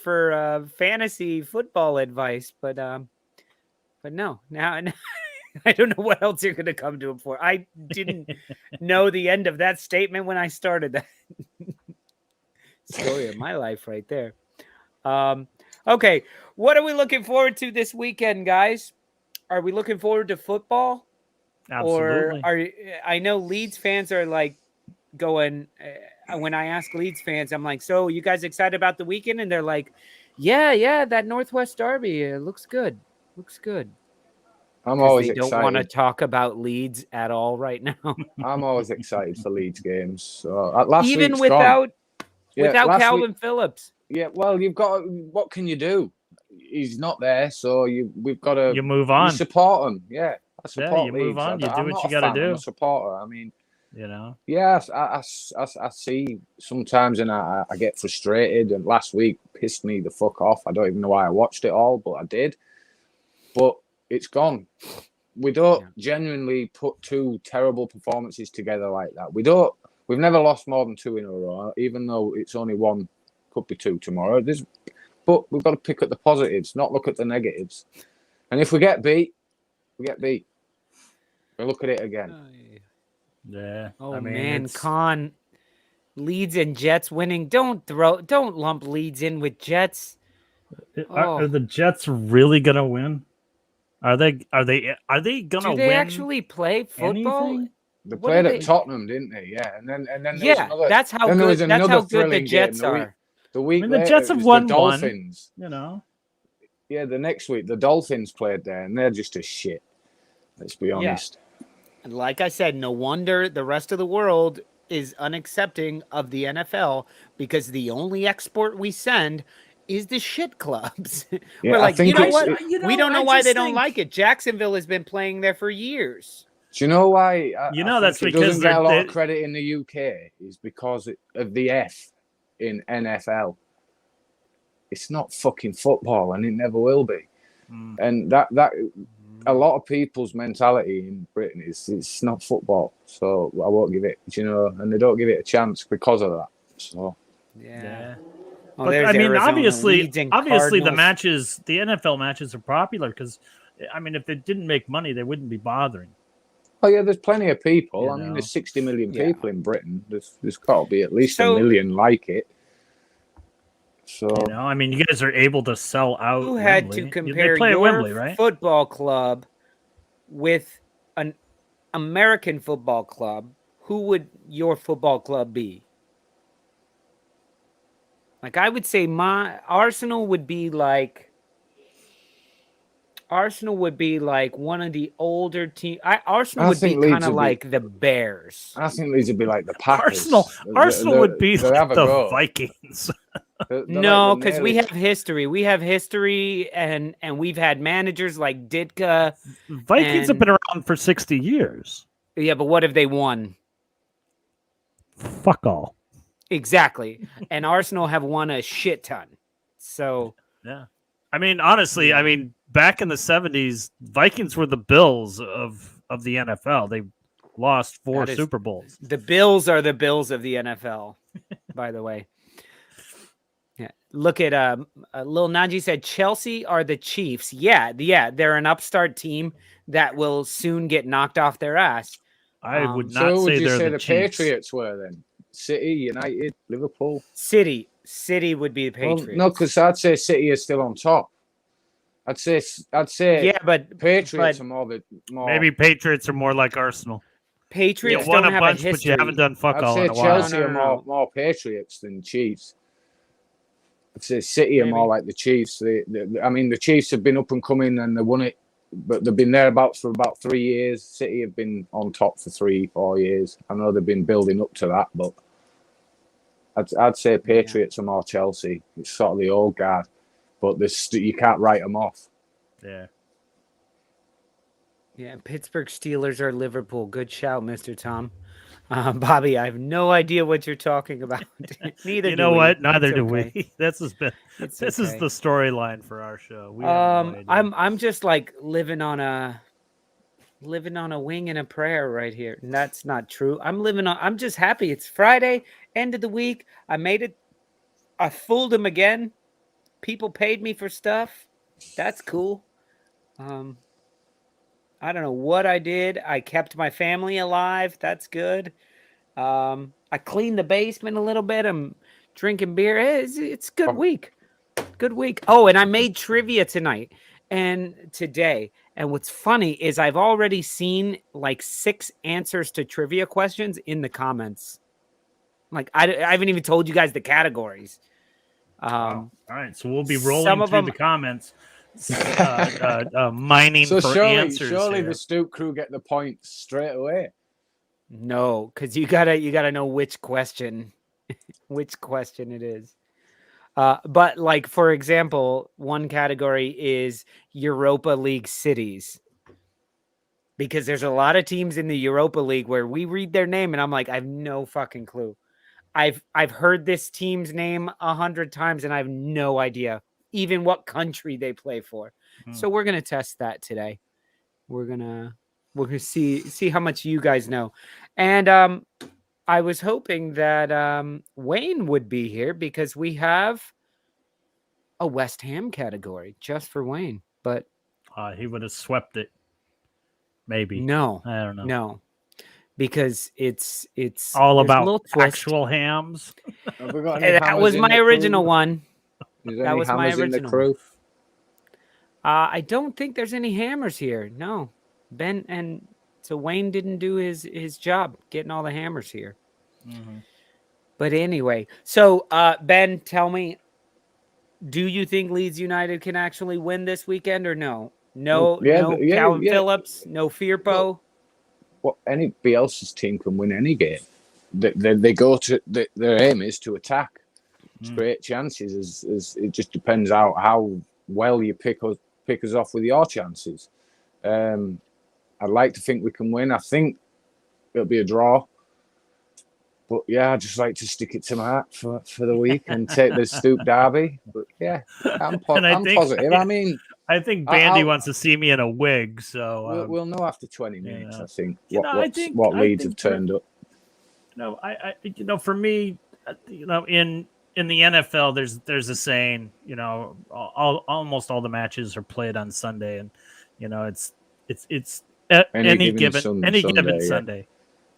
fantasy football advice, but no. Now I don't know what else you're going to come to him for. I didn't know the end of that statement when I started that. Story of my life right there. Okay, what are we looking forward to this weekend, guys? Are we looking forward to football? Absolutely. Or I know Leeds fans are like going, when I ask Leeds fans, I'm like, so you guys excited about the weekend? And they're like, yeah, that Northwest Derby looks good. I'm always they excited. don't want to talk about Leeds at all right now. I'm always excited for Leeds games. So, even without Calvin week, Phillips. Yeah, well, you've got. What can you do? He's not there, so we've got to. You move on. You support him. Yeah, I support you Leeds. move on. You do I'm what not you got to do. I'm a supporter. I mean, Yeah, I see sometimes, and I get frustrated. And last week pissed me the fuck off. I don't even know why I watched it all, but I did. But it's gone. We don't genuinely put two terrible performances together like that. We've never lost more than 2 in a row, even though it's only one, could be 2 tomorrow. But we've got to pick at the positives, not look at the negatives. And if we get beat, we get beat. We look at it again. Yeah. Oh, man, Con, Leeds and Jets winning. Don't lump Leeds in with Jets. Are the Jets really gonna win? Are they gonna win? Do they actually play football? Anything? They played at Tottenham, didn't they? Yeah, and then that's how good the Jets are. The week the later, Jets it have was won the Dolphins. one, you know. Yeah, the next week the Dolphins played there, and they're just a shit. Let's be honest. And like I said, no wonder the rest of the world is unaccepting of the NFL because the only export we send is the shit clubs. Yeah, We're I like, think you know it's- what? We don't know why they don't like it. Jacksonville has been playing there for years. Do you know why? I that's think it because doesn't get a lot they- of credit in the UK is because of the F in NFL. It's not fucking football, and it never will be. And that a lot of people's mentality in Britain is it's not football, so I won't give it. You know, and they don't give it a chance because of that. So Yeah. But I mean, Arizona, obviously, Leeds, and the Cardinals. matches, the NFL matches are popular because, I mean, if they didn't make money, they wouldn't be bothering. oh yeah, there's plenty of people. You I mean, know. there's 60 million Yeah. people in Britain. There's got to be at least So- a million like it. So You know, I mean, you guys are able to sell out. You had Wembley. to compare They play at your Wembley, right? football club with an American football club. Who would your football club be? Like I would say my Arsenal would be like one of the older teams. Arsenal I would be think Leeds kind of would be- like the Bears. I think these would be like the Packers. Arsenal would be they like have a the go. Vikings. They're No, like the because we nearest- have history. We have history, and we've had managers like Ditka. Vikings have And- been around for 60 years. Yeah, but what have they won? Fuck all. Exactly. And Arsenal have won a shit ton. So Yeah. I mean, honestly, I mean, back in the 70s, Vikings were the Bills of the NFL. They lost 4 That is- Super Bowls. the Bills are the Bills of the NFL, by the way. Yeah. Look at Lil Najee said Chelsea are the Chiefs. Yeah, they're an upstart team that will soon get knocked off their ass. I would So not who would say you they're say the the Chiefs. Patriots were then? City, United, Liverpool. City would be the Well, Patriots. no, because I'd say City is still on top. I'd say yeah, but Patriots but- are more. Maybe Patriots are more like Arsenal. You Patriots won don't a have bunch, a but history. you haven't done fuck I'd all say in a while. Chelsea No. are more Patriots than Chiefs. I'd say City are Maybe. more like the Chiefs. I mean, the Chiefs have been up and coming and they won it, but they've been thereabouts for about 3 years. City have been on top for 3-4 years. I know they've been building up to that, but I'd say Patriots are more Chelsea. It's sort of the old guard, but you can't write them off. Yeah. Yeah, Pittsburgh Steelers are Liverpool. Good shout, Mr. Tom. Bobby, I have no idea what you're talking about. Neither You do know we. what? Neither It's do okay. we. This is It's the okay. storyline for our show. We have no idea. I'm just like living on a wing and a prayer right here. And that's not true. I'm just happy. It's Friday, end of the week. I made it. I fooled them again. People paid me for stuff. That's cool. I don't know what I did. I kept my family alive. That's good. I cleaned the basement a little bit. I'm drinking beer. It's a good week. Good week. Oh, and I made trivia tonight and today. And what's funny is I've already seen like 6 answers to trivia questions in the comments. Like I haven't even told you guys the categories. Wow. All right, so we'll be some rolling of through them- the comments, mining So for surely answers. here. the Stoop crew get the points straight away. No, because you gotta know which question it is. But like for example, one category is Europa League cities. Because there's a lot of teams in the Europa League where we read their name and I'm like, I have no fucking clue. I've heard this team's name 100 times and I have no idea even what country they play for. So we're gonna test that today. We're gonna see how much you guys know. And I was hoping that Wayne would be here because we have a West Ham category just for Wayne. But He would have swept it. Maybe. no, I don't know. no, because it's All there's a about little twist. actual hams. Have we got any Hey, that hammers was in my the crew? original one. Is there That any was my hammers in the original crew? I don't think there's any hammers here. No, Ben and so Wayne didn't do his job getting all the hammers here. But anyway, so Ben, tell me, do you think Leeds United can actually win this weekend or no? No, no Calvin Phillips, no Firpo. Well, anybody else's team can win any game. They go to their aim is to attack. It's great chances. As it just depends how well you pick us off with your chances. I'd like to think we can win. I think it'll be a draw. But yeah, I'd just like to stick it to my heart for the week and take the Stoop derby. But yeah, I'm positive. I think Bandy wants to see me in a wig, so we'll know after 20 minutes. I think what Leeds have turned up. For me, in the NFL, there's a saying, almost all the matches are played on Sunday, and it's any given Sunday.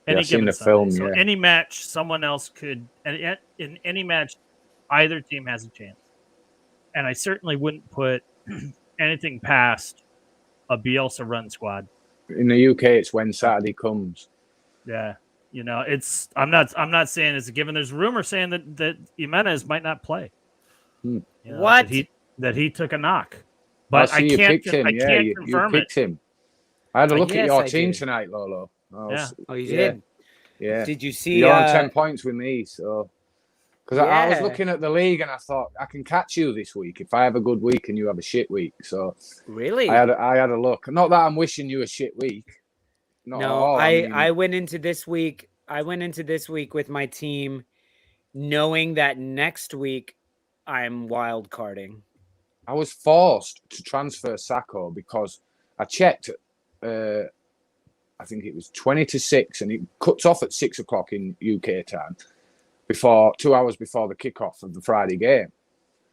Any given Sunday. So any match, someone else could, and in any match, either team has a chance. And I certainly wouldn't put anything past a Bielsa run squad. In the UK, it's when Saturday comes. Yeah, I'm not saying it's a given. There's a rumor saying that Jimenez might not play. What? That he took a knock, but I can't confirm you picked him. I had a look at your team tonight, Lolo. You did? Yeah. Did you see? You're on 10 points with me, so because I was looking at the league and I thought I can catch you this week if I have a good week and you have a shit week. So really, I had a look. Not that I'm wishing you a shit week. I went into this week. I went into this week with my team, knowing that next week I'm wild carding. I was forced to transfer Sacco because I checked. I think it was 20-6, and it cuts off at 6 o'clock in UK time, 2 hours before the kickoff of the Friday game.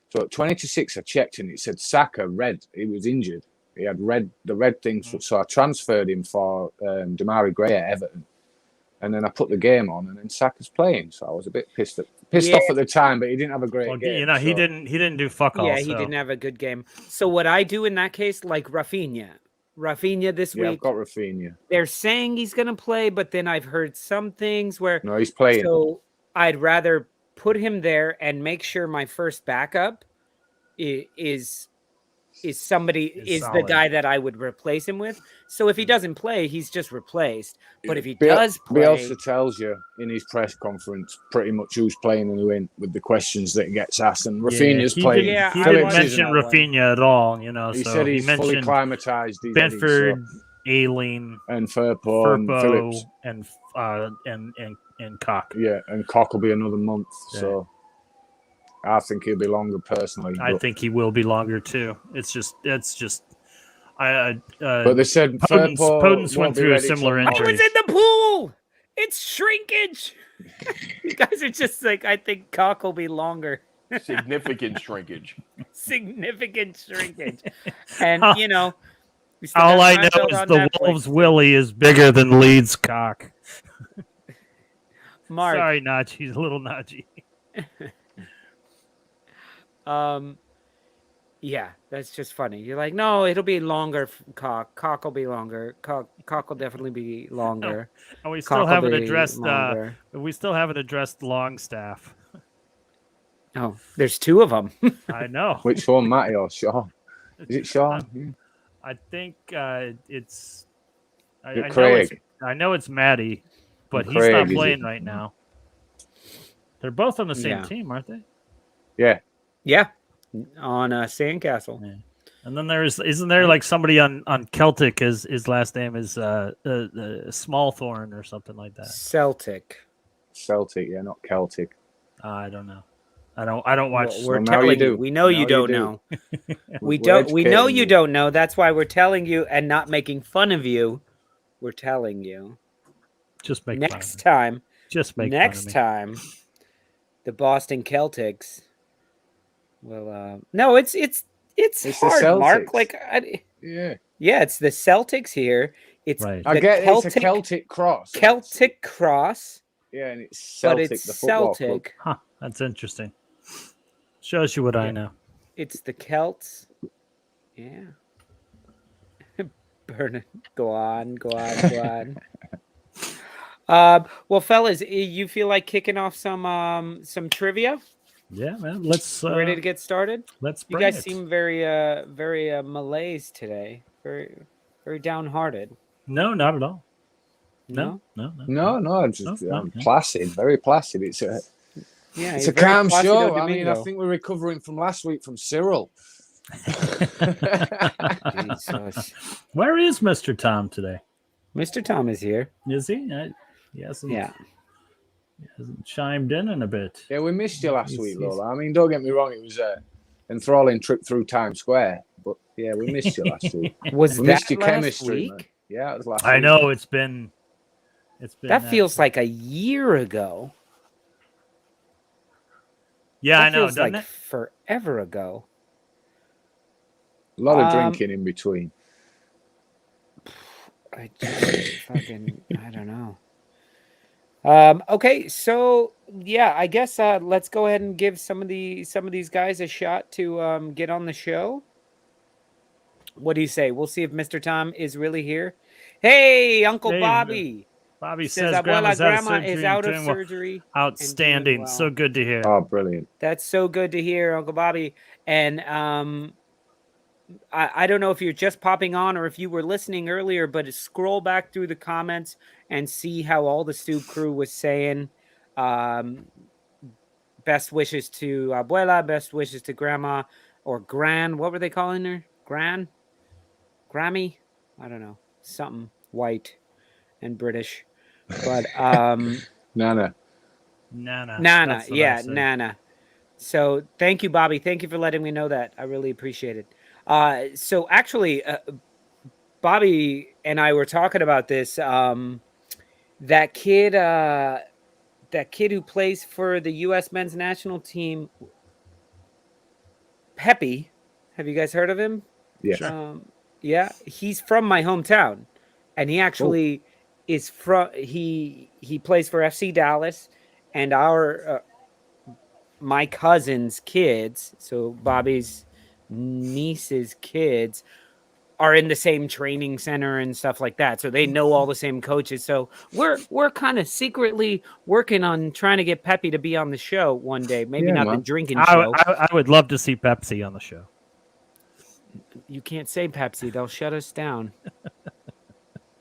So at 20-6, I checked, and it said Saka red. He was injured. He had the red things. So I transferred him for Damari Gray at Everton, and then I put the game on, and then Saka's playing. So I was a bit pissed off at the time, but he didn't have a great game. He didn't do fuck all. Yeah, he didn't have a good game. So what I do in that case, like Rafinha this week. I've got Rafinha. They're saying he's going to play, but then I've heard some things where no, he's playing. So I'd rather put him there and make sure my first backup is the guy that I would replace him with. So if he doesn't play, he's just replaced. But if he does play, Bielsa tells you in his press conference pretty much who's playing and who in with the questions that gets asked. And Rafinha's playing. He didn't mention Rafinha at all. He said he's fully climatized. Benford, Aileen, and Firpo and Phillips and Cock. Yeah, and Cock will be another month. Yeah. So I think he'll be longer personally. I think he will be longer too. It's just. But they said Podence went through a similar injury. I was in the pool. It's shrinkage. You guys are just like, I think Cock will be longer. Significant shrinkage. Significant shrinkage. And all I know is the Wolves' Willie is bigger than Leeds' cock. Mark. Sorry, Najee. He's a little Najee. Yeah, that's just funny. You're like, no, it'll be longer. Cock will be longer. Cock will definitely be longer. No. We still haven't addressed. We still haven't addressed Longstaff. Oh, there's two of them. I know. Which one, Matty or Sean? Is it Sean? I think it's. Craig. I know it's Matty, but he's not playing right now. They're both on the same team, aren't they? Yeah. Yeah. On Sandcastle. Yeah. And then isn't there like somebody on Celtic? His last name is Smallthorn or something like that. Celtic, yeah, not Celtic. I don't know. I don't watch. We're telling you. We know you don't know. We know you don't know. That's why we're telling you and not making fun of you. We're telling you. Just make next time. Just make next time. The Boston Celtics. Well, no, it's hard, Mark. Like, yeah, it's the Celtics here. It's right. I get it's a Celtic cross. Celtic cross. Yeah, and it's Celtic. But it's the football Celtic. Club. Huh? That's interesting. Shows you what I know. It's the Celts. Yeah. Burn it. Go on. Well, fellas, you feel like kicking off some trivia? Yeah, man. Let's Ready to get started? let's You bring guys it. seem very malaise today. Very downhearted. No, not at all. No? No, I'm no. placid, very placid. It's a Yeah, it's you're a very calm Placido show. I mean, I Domingo. think we're recovering from last week from Cyril. Jesus. Where is Mr. Tom today? Mr. Tom is here. Is he? He hasn't. Yeah. He hasn't chimed in a bit. Yeah, we missed you last week, Lola. I mean, don't get me wrong, it was an enthralling trip through Times Square, but yeah, we missed you last week. Was We that missed your last chemistry, week? man. Yeah, it was last I week. know it's been. That feels like a year ago. Yeah, That I know, feels doesn't like it? forever ago. A lot of drinking in between. I just fucking I don't know. Okay, so yeah, I guess let's go ahead and give some of these guys a shot to get on the show. What do you say? We'll see if Mr. Tom is really here. Hey, Uncle Hey, Bobby. Bobby Says says grandma is out of surgery. Outstanding. well. So good to hear. Oh, brilliant. That's so good to hear, Uncle Bobby. And I don't know if you're just popping on or if you were listening earlier, but scroll back through the comments and see how all the Stoop crew was saying best wishes to Abuela, best wishes to Grandma or Gran. What were they calling her? Gran? Grammy? I don't know. Something white and British. But Nana. Nana. Yeah, Nana. So thank you, Bobby. Thank you for letting me know that. I really appreciate it. So actually, Bobby and I were talking about this. That kid who plays for the U.S. men's national team, Pepe. Have you guys heard of him? Yes. Yeah, he's from my hometown, and he actually is from. He plays for FC Dallas, and my cousin's kids, so Bobby's niece's kids, are in the same training center and stuff like that. So they know all the same coaches. So we're kind of secretly working on trying to get Pepe to be on the show one day. Maybe not the drinking show. I would love to see Pepsi on the show. You can't say Pepsi; they'll shut us down.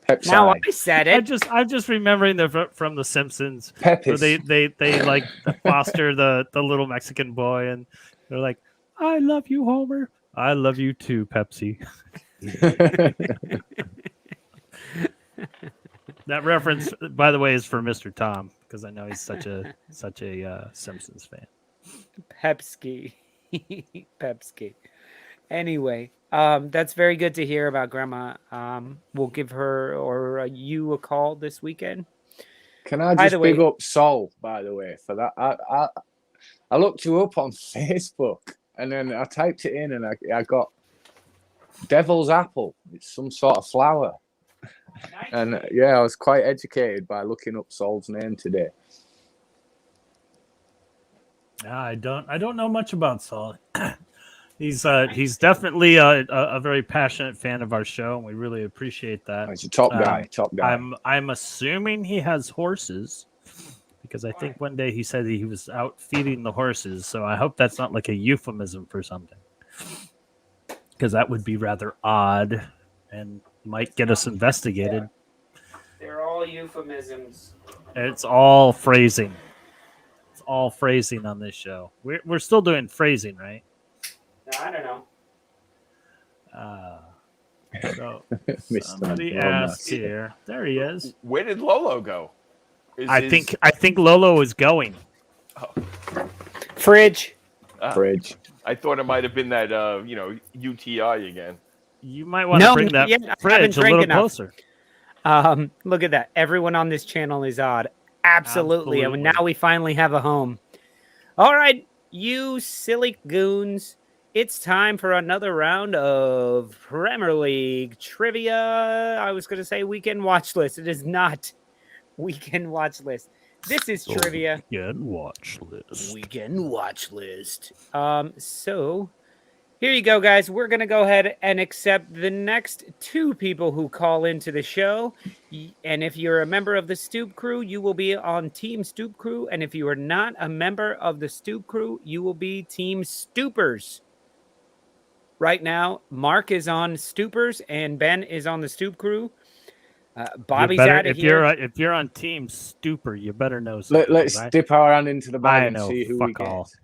Pepsi. Now I said it. I'm just remembering from The Simpsons. Pepis. They like foster the little Mexican boy, and they're like, "I love you, Homer. I love you too, Pepsi." That reference, by the way, is for Mr. Tom because I know he's such a Simpsons fan. Pepsi. Pepsi. Anyway, that's very good to hear about Grandma. We'll give her or you a call this weekend. Can I just big up Sol, by the way, for that? I looked you up on Facebook and then I typed it in and I got Devil's Apple. It's some sort of flower. Nice. And yeah, I was quite educated by looking up Sol's name today. I don't know much about Sol. He's definitely a very passionate fan of our show, and we really appreciate that. He's a top guy. I'm assuming he has horses because I think one day he said he was out feeding the horses. So I hope that's not like a euphemism for something, because that would be rather odd and might get us investigated. They're all euphemisms. It's all phrasing. It's all phrasing on this show. We're still doing phrasing, right? I don't know. So somebody asked here. There he is. Where did Lolo go? I think Lolo is going. Oh. Fridge. Fridge. I thought it might have been that UTI again. You might want to bring that fridge a little closer. Look at that. Everyone on this channel is odd. Absolutely. And now we finally have a home. All right, you silly goons. It's time for another round of Premier League trivia. I was going to say weekend watch list. It is not weekend watch list. This is trivia. Weekend watch list. Weekend watch list. So Here you go, guys. We're going to go ahead and accept the next 2 people who call into the show. And if you're a member of the Stoop crew, you will be on Team Stoop crew. And if you are not a member of the Stoop crew, you will be Team Stoopers. Right now, Mark is on Stoopers and Ben is on the Stoop crew. Bobby's out of here. If you're on Team Stooper, you better know something. Let's dip our hand into the bag and see who we all. get.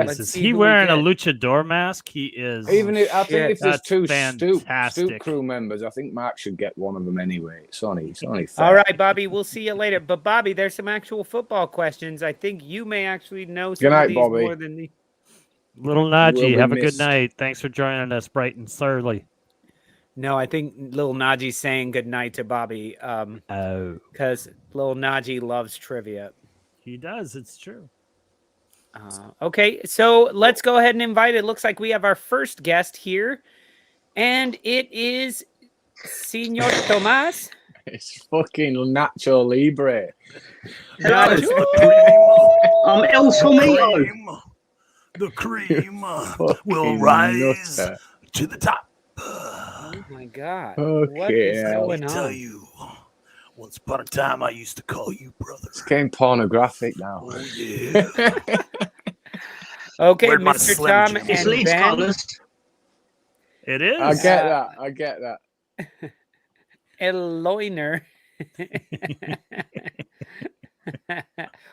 Is he wearing a luchador mask? He is. I think if there's 2 fantastic. Stoop crew members, I think Mark should get one of them anyway. It's only fair. All right, Bobby, we'll see you later. But Bobby, there's some actual football questions. I think you may actually know some of these Bobby. more than me. Little Najee, have a good night. Thanks for joining us bright and early. No, I think Lil Najee's saying good night to Bobby. Because Lil Najee loves trivia. He does. It's true. Okay, so let's go ahead and invite. It looks like we have our first guest here, and it is Senor Tomas. It's fucking Nacho Libre. I'm El Tomito. The cream will rise to the top. Oh my God! Okay, what is going on? Tell you, once upon a time, I used to call you brother. It's getting pornographic now. Oh yeah. Okay, Where'd my Mr. Slim Tom Jim? It's and Leeds Ben. colours. It is. I get that. Eloiner.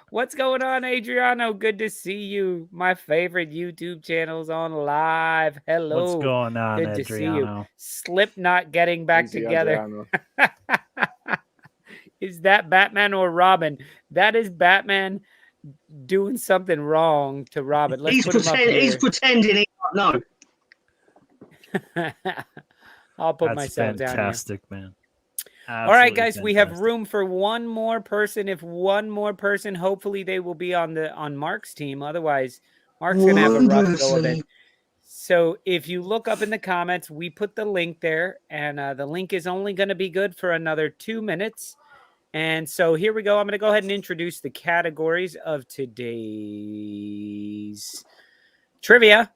What's going on, Adriano? Good to see you. My favorite YouTube channel's on live. Hello. What's going on, Good to see you. Adriano? Slipknot getting back Easy, together. Is that Batman or Robin? That is Batman doing something wrong to Robin. Let's put him up here. He's pretending he don't know. I'll put That's myself down here. fantastic, man. All right, Absolutely guys, we have fantastic. room for one more person. If one more person, hopefully they will be on Mark's team. Otherwise, Mark's gonna have a rough go of it. So if you look up in the comments, we put the link there, and the link is only going to be good for another 2 minutes. And so here we go. I'm going to go ahead and introduce the categories of today's trivia.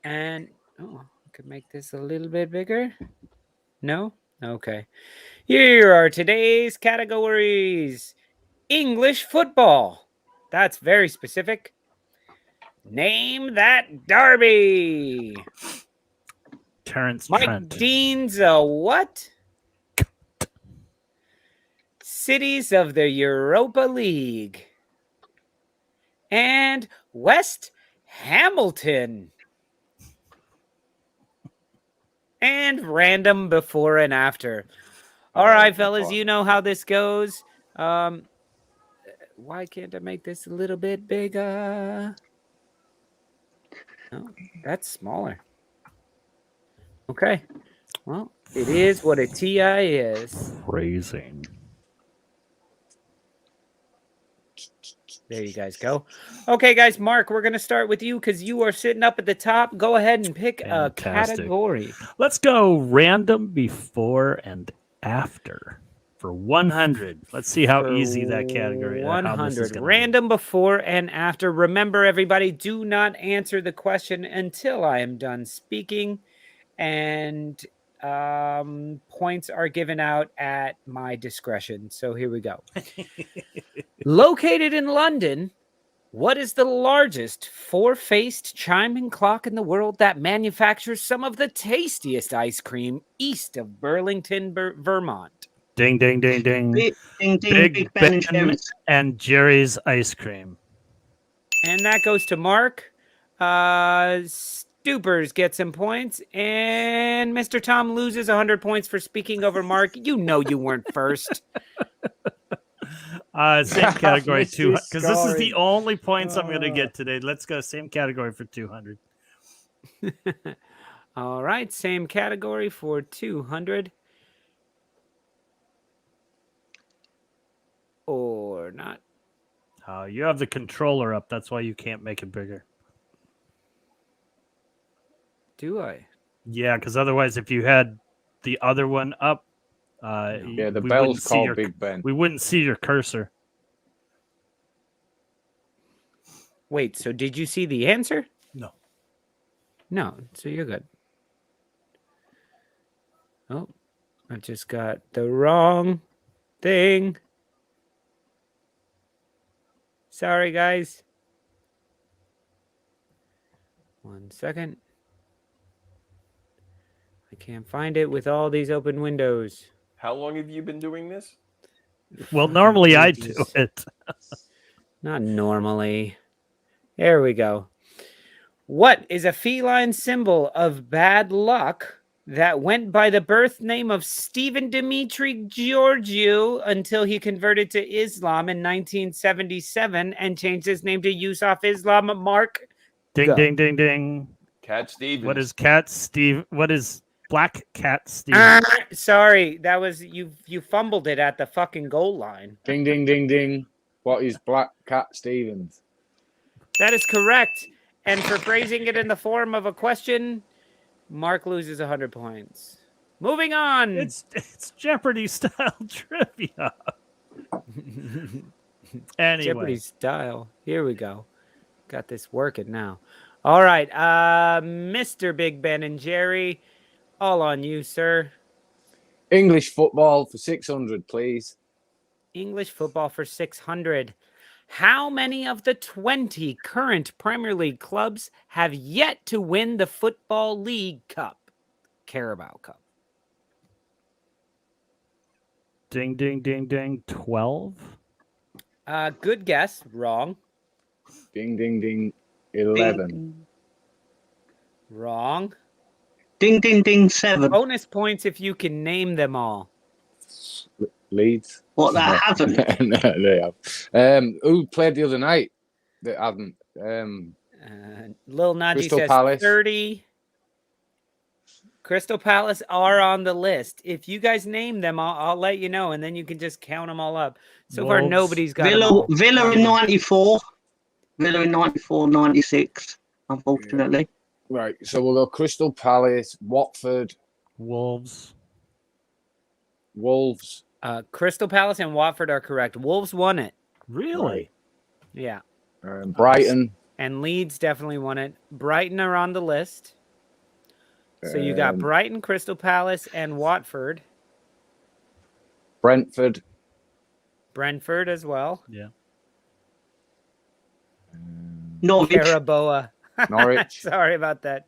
And I could make this a little bit bigger. No? Okay. Here are today's categories. English football. That's very specific. Name that derby. Terrence Mike Trent. Dean's a what? Cities of the Europa League. And West Hamilton. And random before and after. All right, fellas, you know how this goes. Why can't I make this a little bit bigger? Oh, that's smaller. Okay. Well, it is what a TI is. Phrasing. There you guys go. Okay, guys, Mark, we're going to start with you because you are sitting up at the top. Go ahead and pick a category. Let's go random before and after for 100. Let's see how easy that category is. 100. Random before and after. Remember, everybody, do not answer the question until I am done speaking. And points are given out at my discretion. So here we go. Located in London, what is the largest four-faced chiming clock in the world that manufactures some of the tastiest ice cream east of Burlington, Vermont? Ding, ding, ding, ding. Ding, ding, Big Ben and Jerry's ice cream. And that goes to Mark. Stoopers get some points, and Mr. Tom loses 100 points for speaking over Mark. You know you weren't first. Same category, 200. Because this is the only points I'm going to get today. Let's go same category for 200. All right, same category for 200. Or not. You have the controller up. That's why you can't make it bigger. Do I? Yeah, because otherwise, if you had the other one up, the bell's called Big Ben. We wouldn't see your cursor. Wait, so did you see the answer? No. No, so you're good. Oh, I just got the wrong thing. Sorry, guys. 1 second. I can't find it with all these open windows. How long have you been doing this? Well, Fucking normally I do ages. it. Not normally. There we go. What is a feline symbol of bad luck that went by the birth name of Stephen Dimitri Georgiou until he converted to Islam in 1977 and changed his name to Yusuf Islam? Mark, Ding, go. ding, ding, ding. Cat Stevens. What is Black Cat Stevens? Sorry, that was you fumbled it at the fucking goal line. Ding, ding, ding, ding. What is Black Cat Stevens? That is correct. And for phrasing it in the form of a question, Mark loses 100 points. Moving on. It's Jeopardy style trivia. Anyway. Jeopardy style. Here we go. Got this working now. All right. Mr. Big Ben and Jerry, all on you, sir. English football for 600, please. English football for 600. How many of the 20 current Premier League clubs have yet to win the Football League Cup? Carabao Cup. Ding, ding, ding, ding. 12? Good guess. Wrong. Ding, ding, ding. 11. Ding, Wrong. ding, ding, ding, 7. Bonus points if you can name them all. Leeds. What, that haven't? No, they have. Who played the other night that haven't? Lil Najee Crystal says Palace. 30. Crystal Palace are on the list. If you guys name them, I'll let you know, and then you can just count them all up. So far, Wolves. nobody's got them all. Villa in 94. Villa in 94, 96, unfortunately. Right, so we'll go Crystal Palace, Watford, Wolves. Wolves. Crystal Palace and Watford are correct. Wolves won it. Really? Yeah. Brighton. And Leeds definitely won it. Brighton are on the list. So you got Brighton, Crystal Palace, and Watford. Brentford. Brentford as well. Yeah. Norwich. Caraboa. Norwich. Sorry about that.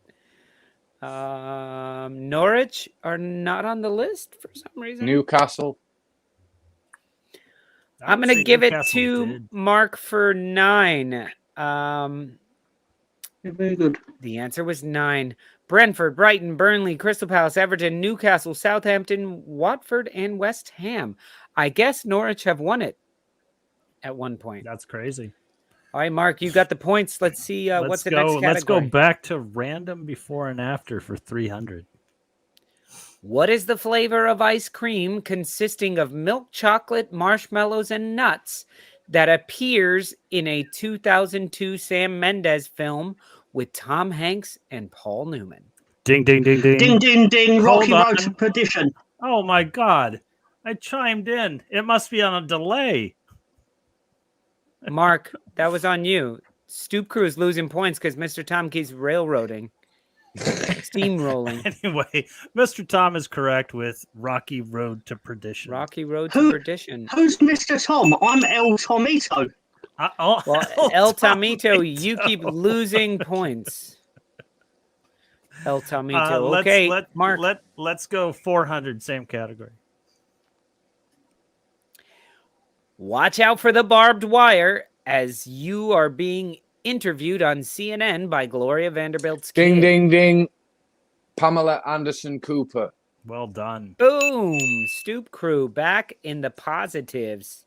Norwich are not on the list for some reason. Newcastle. I'm going to give it to Mark for 9. Very good. The answer was 9. Brentford, Brighton, Burnley, Crystal Palace, Everton, Newcastle, Southampton, Watford, and West Ham. I guess Norwich have won it at one point. That's crazy. All right, Mark, you got the points. Let's see what's the next category. Let's go back to random before and after for 300. What is the flavor of ice cream consisting of milk, chocolate, marshmallows, and nuts that appears in a 2002 Sam Mendes film with Tom Hanks and Paul Newman? Ding, ding, ding, ding. Ding, ding, ding. Rocky Hold Road to on. Perdition. Oh, my God. I chimed in. It must be on a delay. Mark, that was on you. Stoop Crew is losing points because Mr. Tom keeps railroading. Steamrolling. Anyway, Mr. Tom is correct with Rocky Road to Perdition. Rocky Road to Perdition. Who's Mr. Tom? I'm El Tomito. Well, El Tomito, you keep losing points. El Tomito. Okay, Mark. Let's go 400, same category. Watch out for the barbed wire as you are being interviewed on CNN by Gloria Vanderbilt's Ding, kid. ding, ding. Pamela Anderson Cooper. Well done. Boom. Stoop Crew back in the positives.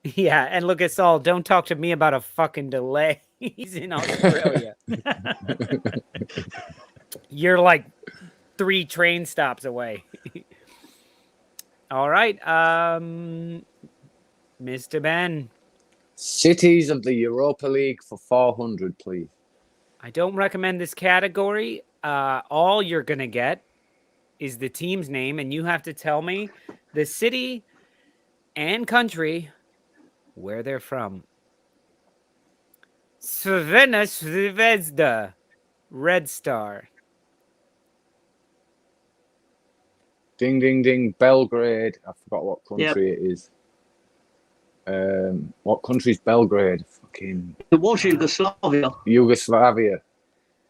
Yeah, and look at Saul. Don't talk to me about a fucking delay. He's in Australia. You're like 3 train stops away. All right. Mr. Ben. Cities of the Europa League for 400, please. I don't recommend this category. All you're going to get is the team's name, and you have to tell me the city and country where they're from. Crvena Zvezda. Red Star. Ding, ding, ding. Belgrade. I forgot what country it is. What country's Belgrade? Fucking. It was Yugoslavia. Yugoslavia.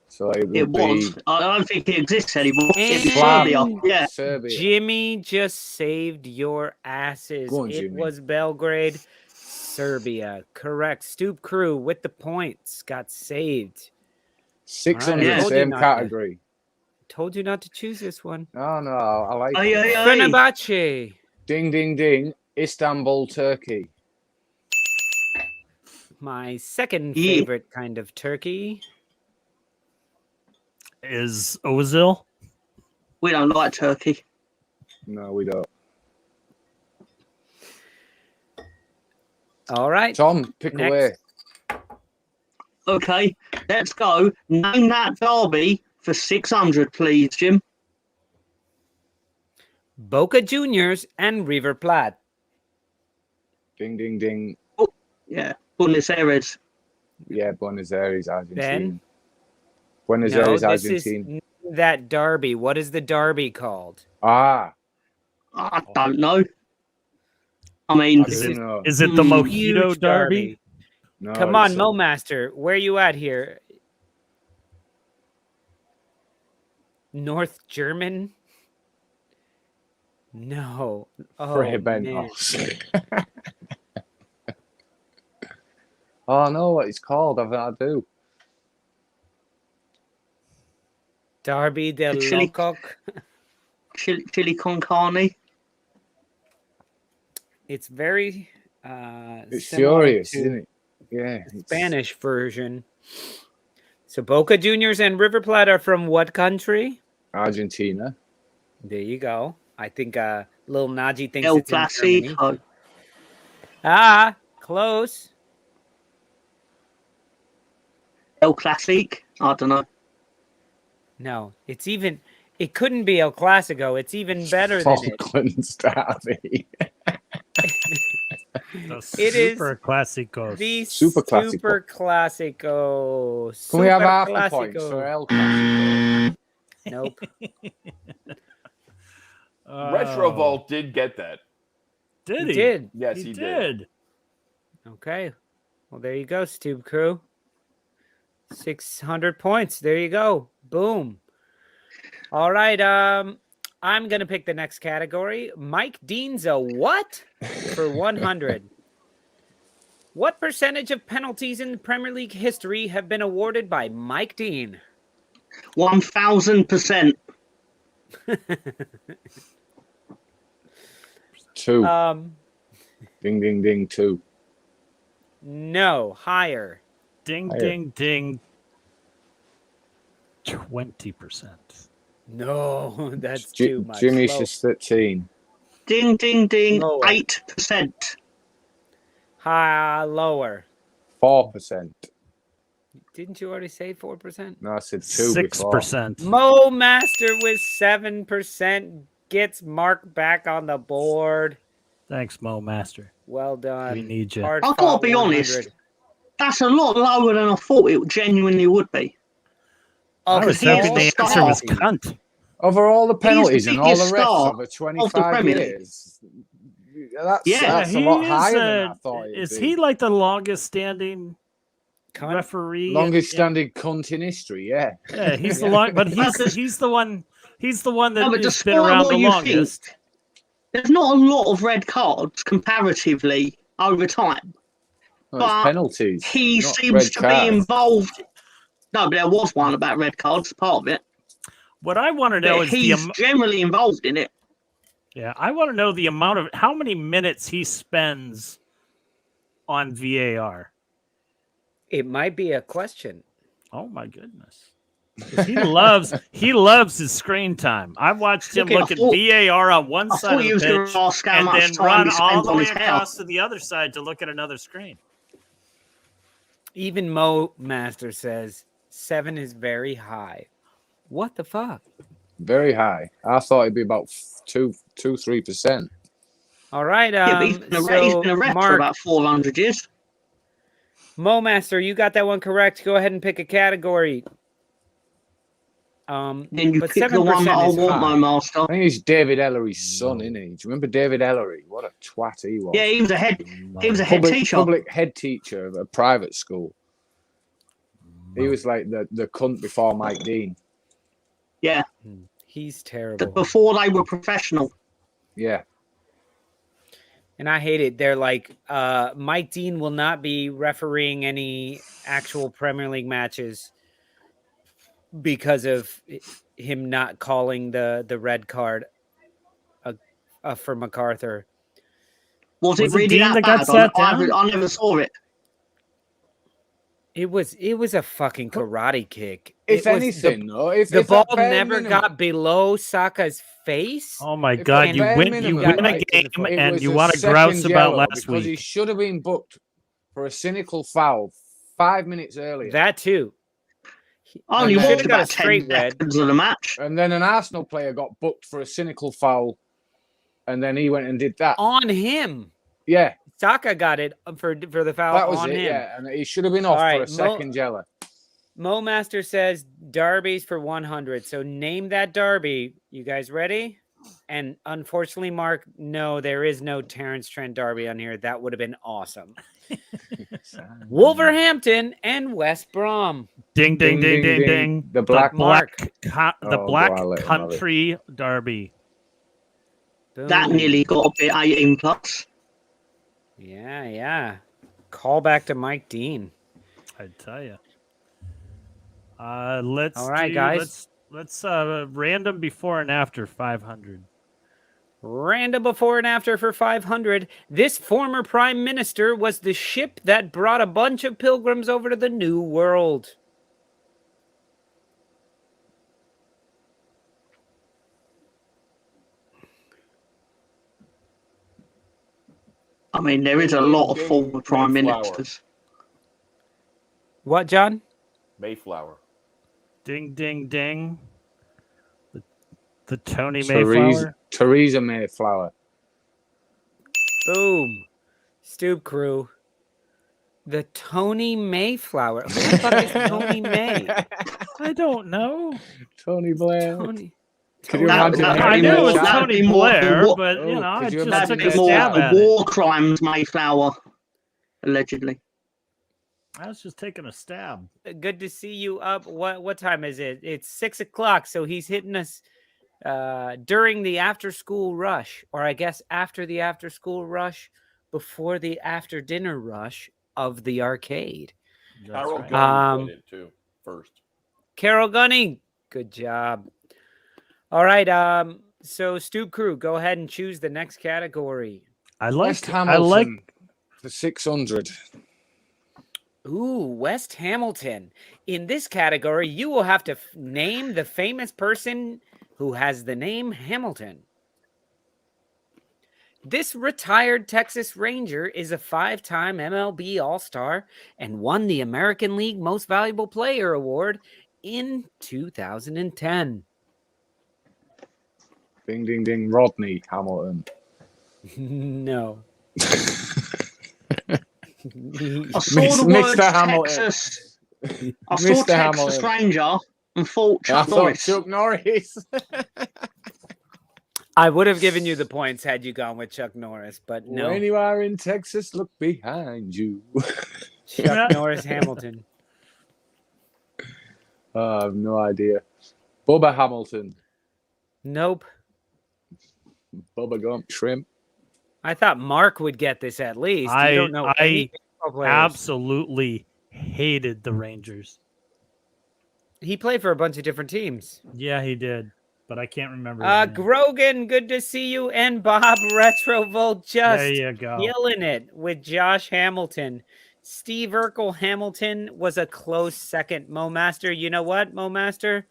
So it would was. be. I don't think it exists anymore. It's And Serbia. Yeah. Serbia. Jimmy just saved your asses. Go on, It Jimmy. was Belgrade, Serbia. Correct. Stoop Crew with the points got saved. 600, Alright, same category. Told you not to choose this one. Oh, no, I like Aye, it. aye, aye. Fenerbahce. Ding, ding, ding. Istanbul, Turkey. My second Yeah. favorite kind of turkey. Is Ozil? We don't like Turkey. No, we don't. All right. Tom, pick Next. away. Okay, let's go. Name that derby for 600, please, Jim. Boca Juniors and River Plate. Ding, ding, ding. Yeah, Buenos Aires. Yeah, Buenos Aires, Argentina. Ben? Buenos No, Aires, this Argentina. is that derby. What is the derby called? Ah, I don't know. I mean, I don't know. Is it the Mojito Huge Derby? No, Come on, it's, Mo Master. Where you at here? North German? No. Oh, Frey man. Bentos. Oh, I know what it's called. I do. Derby del The chili- Lococ. chili con carne. It's very It's similar furious, to isn't it? Yeah. the it's- Spanish version. So Boca Juniors and River Plate are from what country? Argentina. There you go. I think Lil Naji thinks El it's in Germany. Clasico. Ah, close. El Clasic. I don't know. No, it's even. It couldn't be El Clasico. It's even better than it. Falklands Derby. It is Super Classico. The Super Super Classico. Classico. Can we have Super half the Classico. points for El Clasico? Nope. Retro Vault did get that. Did He he? did. Yes, He he did. Okay. Well, there you go, Stoop Crew. 600 points. There you go. Boom. All right. I'm gonna pick the next category. Mike Dean's a what for 100? What percentage of penalties in Premier League history have been awarded by Mike Dean? 1000%. 2. Ding, Ding, ding, ding. 2. no, higher. Ding, Higher. ding, ding. 20%. No, that's too much. Jimmy's Low. just 13. Ding, ding, ding. Lower. 8%. Lower. 4%. Didn't you already say 4%? No, I said 2 before. 6%. Mo Master with 7% gets Mark back on the board. Thanks, Mo Master. Well done. We need you. Hard I've got fought to be 100. honest. That's a lot lower than I thought it genuinely would be. I was he's hoping the the answer was star. cunt. Over all the penalties and all the biggest rest star over of the 25 Premier League. years. That's Yeah, a lot he higher is, than I thought it would Is be. he like the longest standing Cunt. referee? Longest standing cunt in history, yeah. Yeah, he's the long, but he's the one. He's the one that No, but has despite been around what the you longest. There's not a lot of red cards comparatively over time. No, But it's penalties. He not seems red to cards. be involved. No, but there was one about red cards, part of it. What I want to know But is the he's generally involved in it. yeah. I want to know the amount of how many minutes he spends on VAR. It might be a question. Oh my goodness. 'Cause he loves his screen time. I've watched him Okay, look I at thought- VAR on one I side thought of he the was going pitch to ask how and much then time run he all spends the on way his hair. across to the other side to look at another screen. Even Mo Master says 7 is very high. What the fuck? Very high. I thought it'd be about 3%. All right. Yeah, but he's been a rep for Mark, about 400 years. Mo Master, you got that one correct. Go ahead and pick a category. Then you but pick the one that 7% I is want, high. my master. I think he's David Ellery's son, isn't he? Do you remember David Ellery? What a twat he was. Yeah, he was a head. He was a head teacher. Public head teacher of a private school. He was like the cunt before Mike Dean. Yeah, He's terrible. before they were professional. Yeah. And I hate it. They're like, Mike Dean will not be refereeing any actual Premier League matches because of him not calling the red card for MacArthur. Was it really Dean that that got bad? sat down? I never saw it. It was a fucking karate kick. If It was anything, though, if the if ball at bare never minimum- got below Saka's face. Oh my if God! at You bare win minimum, a right, game, it and was you a want to second grouse about yellow last because he week. should have been booked for a cynical foul 5 minutes earlier. That too. I only And then- watched got a about 10 straight red. seconds of the match. And then an Arsenal player got booked for a cynical foul, and then he went and did that. On him. Yeah, Saka got it for the foul that was on it. him. Yeah, and he should have been off All for right, a second yellow. Mo Master says derbies for 100. So name that derby. You guys ready? And unfortunately, Mark, no, there is no Terrence Trent derby on here. That would have been awesome. Wolverhampton and West Brom. Ding, ding, ding, ding, ding. The black Mark. Black country derby. That Boom. nearly got a bit 18 plus. Yeah. Call back to Mike Dean. I tell you. Let's. All right, guys. Let's random before and after 500. Random before and after for 500. This former prime minister was the ship that brought a bunch of pilgrims over to the New World. I mean, there is a lot of Ding, former prime Mayflower. ministers. What, John? Mayflower. Ding, ding, ding. The Tony Mayflower. Theresa Mayflower. Boom. Stoop crew. The Tony Mayflower. Who the fuck is Tony May? I don't know. Tony Blair. Tony. Could you That- imagine? that- I him knew in it the was chat? that'd Tony be more than Blair, what- but Oh, I could you just imagine took a That'd be stab more at it. war crimes, Mayflower, allegedly. I was just taking a stab. Good to see you up. What time is it? It's 6 o'clock. So he's hitting us during the after school rush, or I guess after the after school rush, before the after dinner rush of the arcade. That's Carol right. Gunning played it too first. Carol Gunning, good job. All right. So Stoop crew, go ahead and choose the next category. I West like. Hamilton I like. for 600. Ooh, West Hamilton. In this category, you will have to name the famous person who has the name Hamilton. This retired Texas Ranger is a 5-time MLB All-Star and won the American League Most Valuable Player Award in 2010. Ding, ding, ding. Rodney Hamilton. No. I saw the Mr. word Hamilton. Texas. I saw Mr. Texas Hamilton. Ranger and thought I Chuck thought Norris. Chuck Norris. I would have given you the points had you gone with Chuck Norris, but no. When you are in Texas, look behind you. Chuck Norris Hamilton. I have no idea. Bubba Hamilton. Nope. Bubba Gump Shrimp. I thought Mark would get this at least. You don't know any baseball players. Absolutely hated the Rangers. He played for a bunch of different teams. Yeah, he did, but I can't remember. his name. Grogan, good to see you. And Bob Retrovolt just There you go. killing it with Josh Hamilton. Steve Urkel Hamilton was a close second. Mo Master, you know what, Mo Master?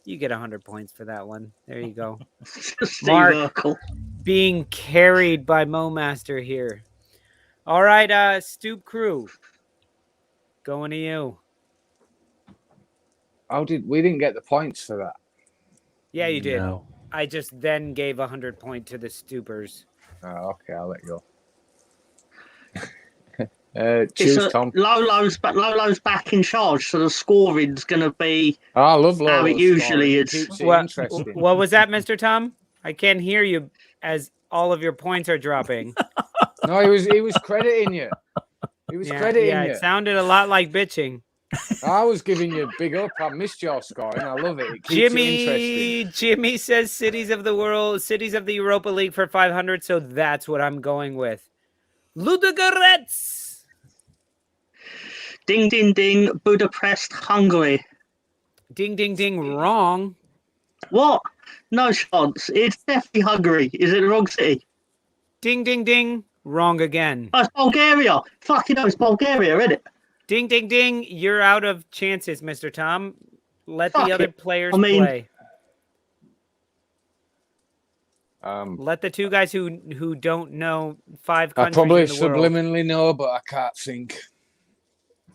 You get 100 points for that one. There you go. Steve Mark. Urkel. Being carried by Mo Master here. All right, Stoop crew. Going to you. We didn't get the points for that? Yeah, you did. No. I just then gave 100 point to the Stoopers. Oh, okay, I'll let you go. Choose Tom. Lolo's back in charge, so the scoring's going to be I love how Lolo. it usually is. Keeps it What, interesting. what was that, Mr. Tom? I can't hear you as all of your points are dropping. No, he was crediting you. He was crediting you. It sounded a lot like bitching. I was giving you a big up. I missed your score, and I love it. It keeps it interesting. Jimmy says cities of the Europa League for 500, so that's what I'm going with. Ludogorets. Ding, ding, ding. Budapest, Hungary. Ding, ding, ding. Wrong. What? No chance. It's definitely Hungary. Is it the wrong city? Ding, ding, ding. Wrong again. Oh, it's Bulgaria. Fucking hell, it's Bulgaria, isn't it? Ding, ding, ding. You're out of chances, Mr. Tom. Let the other players play. Let the two guys who don't know 5 countries I probably in the world. subliminally know, but I can't think.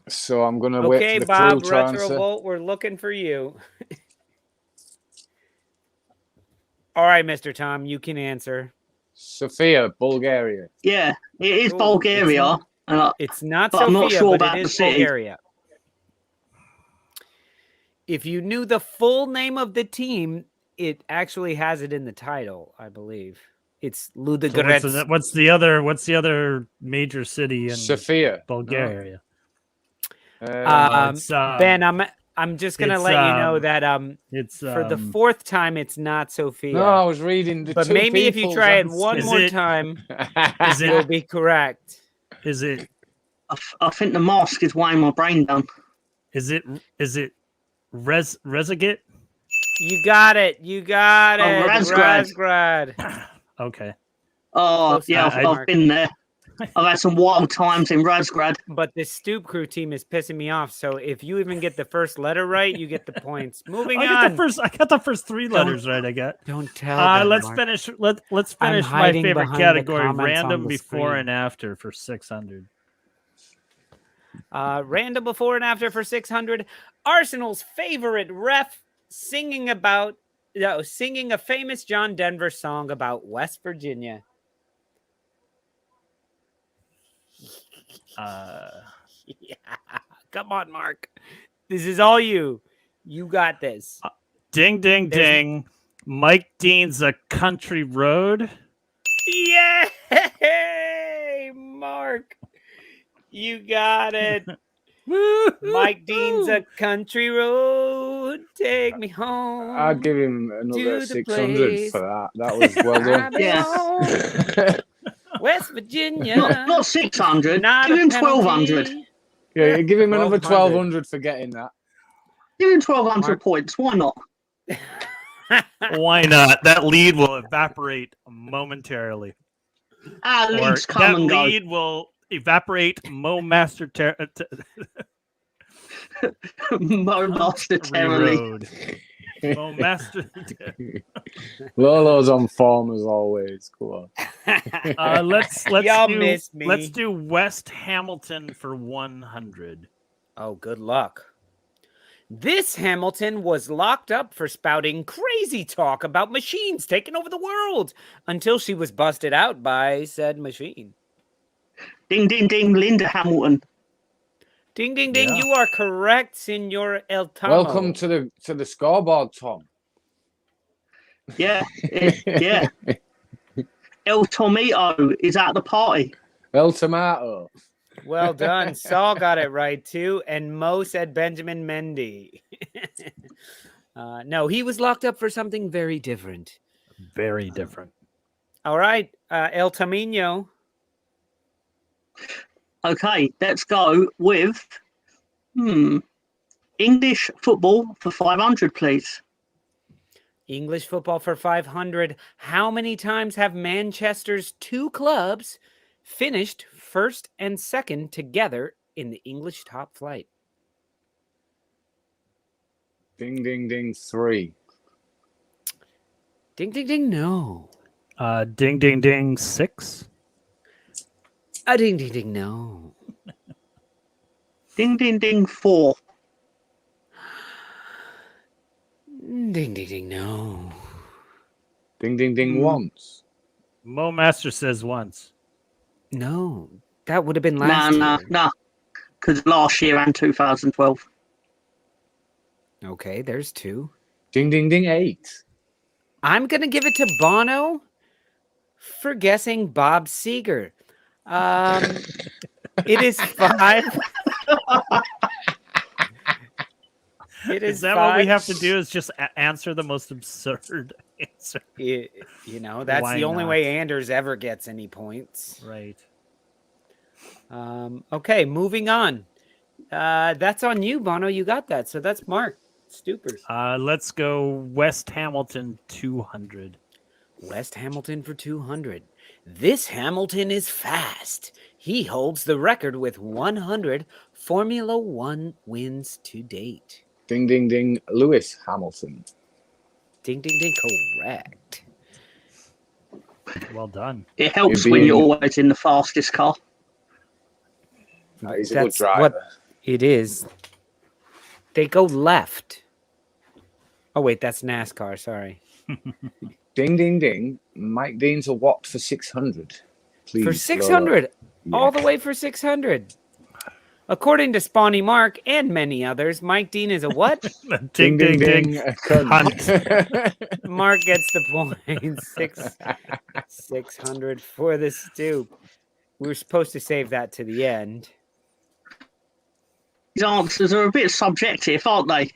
So I'm going to wait for the Bob, crew to answer. Retrovolt, we're looking for you. All right, Mr. Tom, you can answer. Sofia, Bulgaria. Yeah, it is Bulgaria. It's not but Sofia, I'm not sure but about it the is city. Bulgaria. If you knew the full name of the team, it actually has it in the title, I believe. It's Ludogorets. So what's the other major city in Sofia, Bulgaria? Ben, I'm just gonna let you know that it's for the 4th time it's not Sofia. No, I was reading the but two maybe if you try it one more time, you'll be correct. Is it? I think the mask is weighing my brain down. Is it Rezegit? You got it. You got it. Razgrad. Okay. Oh, yeah, I've been there. I've had some wild times in Razgrad. But the Stoop crew team is pissing me off. So if you even get the first letter right, you get the points. Moving on. I got the first 3 letters right. I got. Don't tell. Them, let's Mark. finish. Let's finish my favorite category: random before and after for 600. Random before and after for 600. Arsenal's favorite ref singing a famous John Denver song about West Virginia. Yeah. Come on, Mark. This is all you. You got this. Ding, ding, ding. Mike Dean's A Country Road. Yay, Mark. You got it. Mike Dean's A Country Road. Take me home. I'd give him another 600 for that. That was well done. Yeah. West Virginia. Not 600. Give him 1,200. Yeah, give him another 1,200 for getting that. Give him 1,200 points. Why not? Why not? That lead will evaporate momentarily. Leads come and go. That lead will evaporate momentarily. Lolo's on form as always. Go on. Let's do West Hamilton for 100. Oh, good luck. This Hamilton was locked up for spouting crazy talk about machines taking over the world until she was busted out by said machine. Ding, ding, ding, Linda Hamilton. Ding, ding, ding. Yeah. You are correct, Senor El Tomo. Welcome to the scoreboard, Tom. Yeah, yeah. El Tomato is at the party. El Tomato. Well done. Saul got it right, too. And Mo said Benjamin Mendy. No, he was locked up for something very different. Very different. All right. El Tamino. Okay, let's go with English football for 500, please. English football for 500. How many times have Manchester's 2 clubs finished first and second together in the English top flight? Ding, ding, ding, 3. Ding, ding, ding, no. Ding, ding, ding, 6. Ding, ding, ding, no. Ding, ding, ding, 4. Ding, ding, ding, no. Ding, ding, ding, once. Mo Master says once. No. That would have been last year. No. Because last year and 2012. Okay, there's 2. Ding, ding, ding, 8. I'm going to give it to Bono for guessing Bob Seger. It is 5. It is that 5. what we have to do is just answer the most absurd answer? That's Why the only not? way Anders ever gets any points. Right. Okay, moving on. That's on you, Bono. You got that. So that's Mark Stoopers. Let's go West Hamilton 200. West Hamilton for 200. This Hamilton is fast. He holds the record with 100 Formula One wins to date. Ding, ding, ding, Lewis Hamilton. Ding, ding, ding. Correct. Well done. It helps when you're always in the fastest car. He's a good driver. What it is. They go left. Oh, wait, that's NASCAR. Sorry. Ding, ding, ding. Mike Dean's a watt for 600. Please. For 600. All the way for 600. According to Spawny Mark and many others, Mike Dean is a what? Ding, ding, ding. Mark gets the point. 600 for the Stoop. We were supposed to save that to the end. These answers are a bit subjective, aren't they?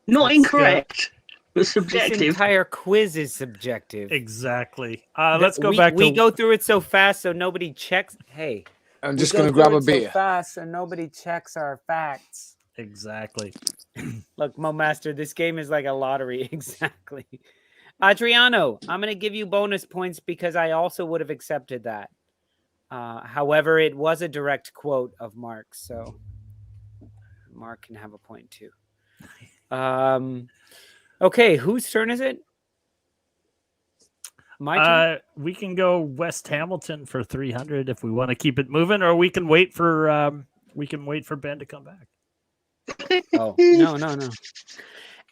Not incorrect, but subjective. This entire quiz is subjective. Exactly. Let's go back to... We go through it so fast so nobody checks. Hey. I'm just going to grab a beer. So fast so nobody checks our facts. Exactly. Look, Mo Master, this game is like a lottery. Exactly. Adriano, I'm going to give you bonus points because I also would have accepted that. However, it was a direct quote of Mark, so Mark can have a point too. Okay, whose turn is it? My turn? We can go West Hamilton for 300 if we want to keep it moving, or we can wait for Ben to come back. Oh, no.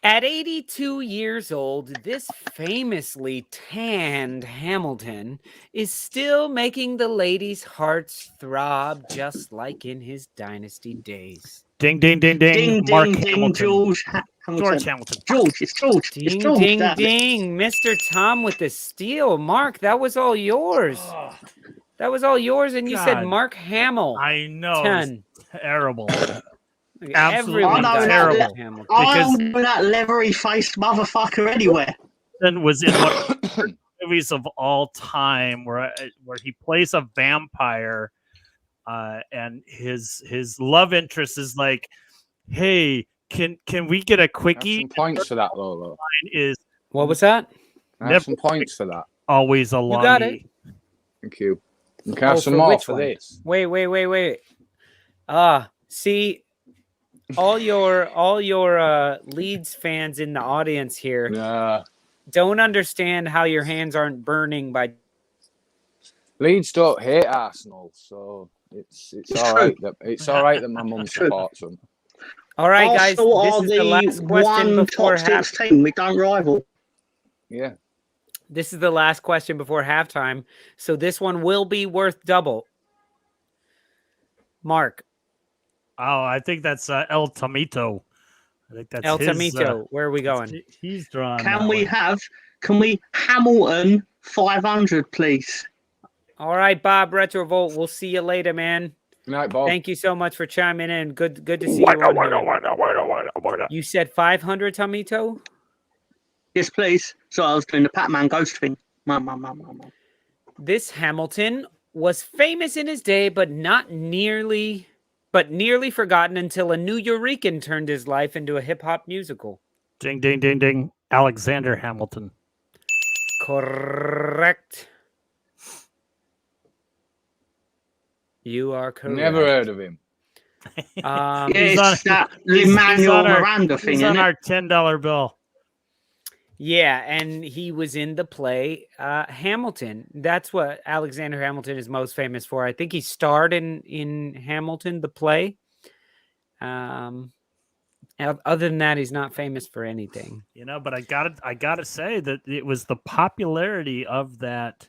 At 82 years old, this famously tanned Hamilton is still making the ladies' hearts throb just like in his dynasty days. Ding, ding, ding, ding. Ding, Mark ding, Hamilton. ding, George Hamilton. George Hamilton. George, it's George. Ding, it's George, ding, damn it. ding. Mr. Tom with the steal. Mark, that was all yours. Oh, That was all yours, and you said God. Mark Hamill. I know. 10. Terrible. Like, Absolutely everyone got terrible. Hamilton. I Because- don't know that leathery-faced motherfucker anywhere. Was in one of the first movies of all time where he plays a vampire, and his love interest is like, "Hey, can we get a I have quickie?" some points for that, Lolo. Is What was that? I have some points for that. always a You got longie. it. Thank you. You can have Oh, some for more which for one? this. Wait. See, all your Leeds fans in the audience here don't understand how your hands aren't burning by. Leeds don't hate Arsenal, so it's all right that my mum supports them. All right, guys, Arsenal this are is the last the question one before top half. 6 team. We don't rival. Yeah. This is the last question before halftime, so this one will be worth double. Mark, Oh, I think that's El Tomito. I think that's El his, Tomito, where are we going? He's drawn. Can we Hamilton 500, please? All right, Bob Retrovolt, we'll see you later, man. Good night, Bob. Thank you so much for chiming in. Good to see you on here. You said 500, Tomito? Yes, please. So I was doing the Pac-Man ghost thing. Mum. This Hamilton was famous in his day, but nearly forgotten until a New Eurekan turned his life into a hip-hop musical. Ding, ding, ding, ding. Alexander Hamilton. Correct. You are correct. Never heard of him. Yeah, He's it's on- that he's Lin-Manuel on our- Miranda thing, He's on isn't our it? $10 bill. Yeah, and he was in the play Hamilton. That's what Alexander Hamilton is most famous for. I think he starred in Hamilton, the play. Other than that, he's not famous for anything. But I gotta say that it was the popularity of that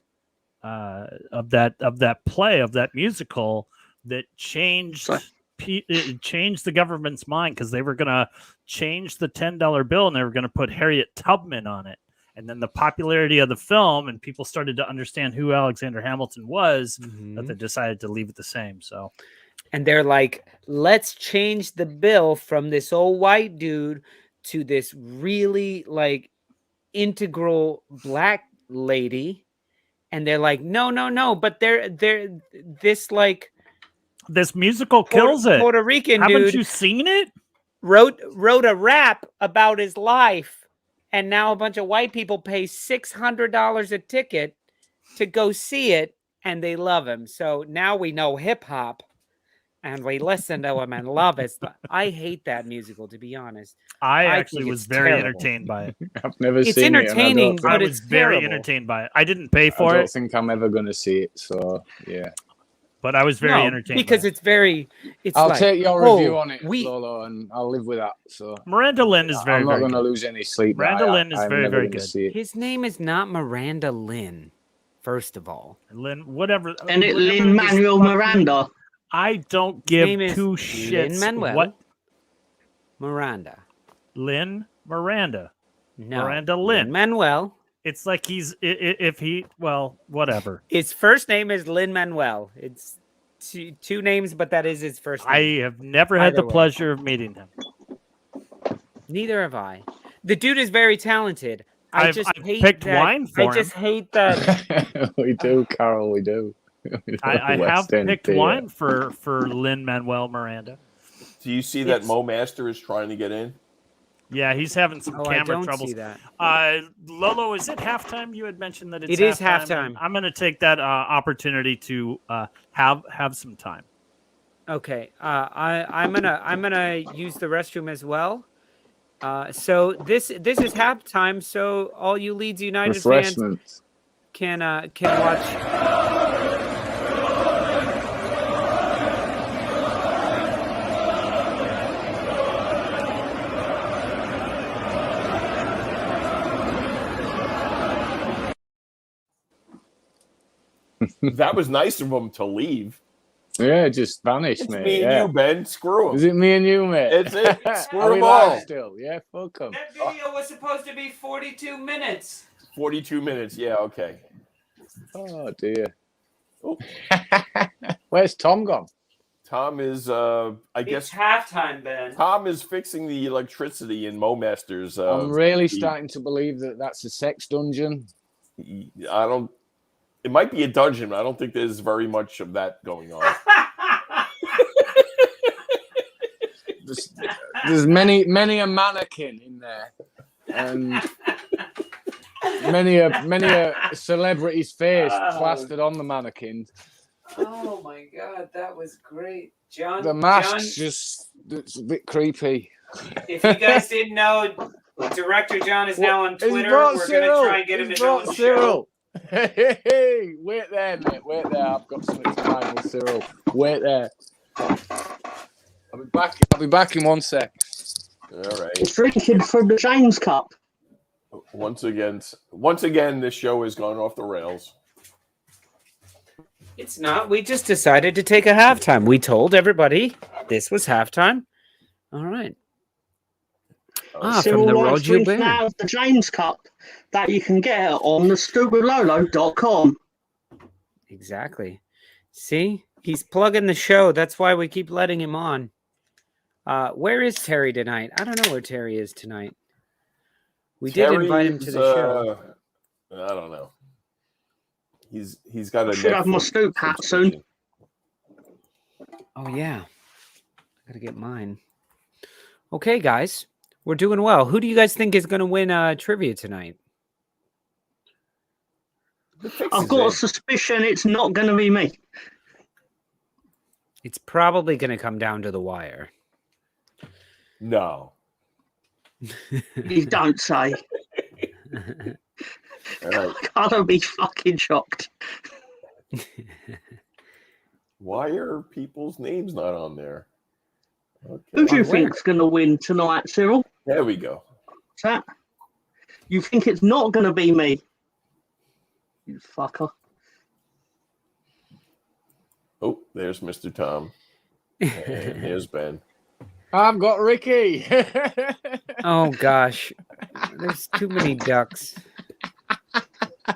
play, of that musical, that changed the government's mind because they were going to change the $10 bill and they were going to put Harriet Tubman on it. And then the popularity of the film and people started to understand who Alexander Hamilton was, that they decided to leave it the same. So, and they're like, let's change the bill from this old white dude to this really like integral black lady. And they're like, no, but they're this like this musical kills it. Puerto Rican Haven't dude you seen it? Wrote a rap about his life. And now a bunch of white people pay $600 a ticket to go see it, and they love him. So now we know hip hop, and we listen to him and love it. I hate that musical, to be honest. I actually was very entertained by it. I've never seen it. It's entertaining, but I was very entertained by it. I didn't pay for it. I don't think I'm ever going to see it. So yeah. But I was very entertained because it's very. I'll take your review on it, Lolo, and I'll live with that. So Miranda Lynn is very. I'm not going to lose any sleep. Miranda Lynn is very, very good. His name is not Miranda Lynn. First of all, Lynn, whatever. And it Lin-Manuel Miranda. I don't give two shits. Lin-Manuel What? Miranda. Lynn Miranda. No. Miranda Lynn. Manuel. It's like he's whatever. His first name is Lin-Manuel. It's two names, but that is his first name. I have never had the pleasure of meeting him. Neither have I. The dude is very talented. I've picked wine for him. I just hate that. We do, Carol. We do. I have picked wine for Lin-Manuel Miranda. Do you see that Mo Master is trying to get in? Yeah, he's having some camera troubles. See that. Lolo, is it halftime? You had mentioned that it is halftime. I'm going to take that opportunity to have some time. Okay, I'm gonna use the restroom as well. So this is halftime. So all you Leeds United fans can watch. That was nice of him to leave. Yeah, just vanished, it's mate. Me and you, Ben. Screw him. Is it me and you, mate? It's it. Screw them all. Still, yeah, fuck them. That video was supposed to be 42 minutes. 42 minutes. Yeah, okay. Oh dear. Oh. Where's Tom gone? Tom is, It's halftime, Ben. Tom is fixing the electricity in Mo Master's. I'm really starting to believe that that's a sex dungeon. It might be a dungeon, but I don't think there's very much of that going on. There's many a mannequin in there, and many a celebrity's face plastered on the mannequin. Oh my God, that was great, John. The mask's it's a bit creepy. If you guys didn't know, Director John is now on Twitter. We're gonna try and get him to know the show. Hey, wait there, mate. Wait there. I've got something to find with Cyril. Wait there. I'll be back in 1 sec. All right. It's drinking from the James Cup. Once again, this show has gone off the rails. It's not. We just decided to take a halftime. We told everybody this was halftime. All right. Cyril from the likes Roger drinking out of the James Cup that you can get on the stupidlolo.com. Exactly. See, he's plugging the show. That's why we keep letting him on. Where is Terry tonight? I don't know where Terry is tonight. We did invite him to the show. I don't know. He's got a. Should have my Stoop hat soon. Oh yeah, I gotta get mine. Okay, guys, we're doing well. Who do you guys think is going to win trivia tonight? I've got a suspicion it's not going to be me. It's probably going to come down to the wire. No. You don't say. Right. I gotta be fucking shocked. Why are people's names not on there? Okay. Who do you think's going to win tonight, Cyril? There we go. What's that? You think it's not going to be me? You fucker. Oh, There's Mr. Tom. And here's Ben. I've got Ricky. Oh gosh, there's too many ducks. I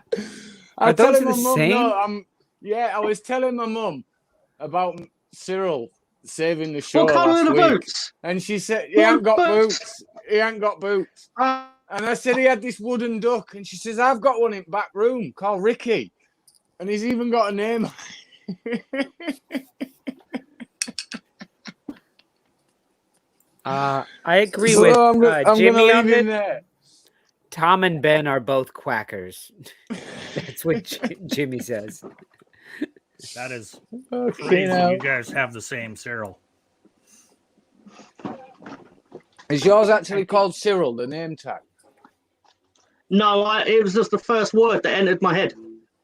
Are tell those my the mum, same? no, I was telling my mum about Cyril saving the show What colour last are the week, boots? and she said he ain't got boots. He ain't got boots. Uh, And I said he had this wooden duck, and she says I've got one in back room called Ricky, and he's even got a name. I agree So with I'm gonna Jimmy on leave him this. there. Tom and Ben are both quackers. That's what Jimmy says. That is Okay, crazy. now. You guys have the same Cyril. Is yours actually called Cyril, the name tag? no, it was just the first word that entered my head.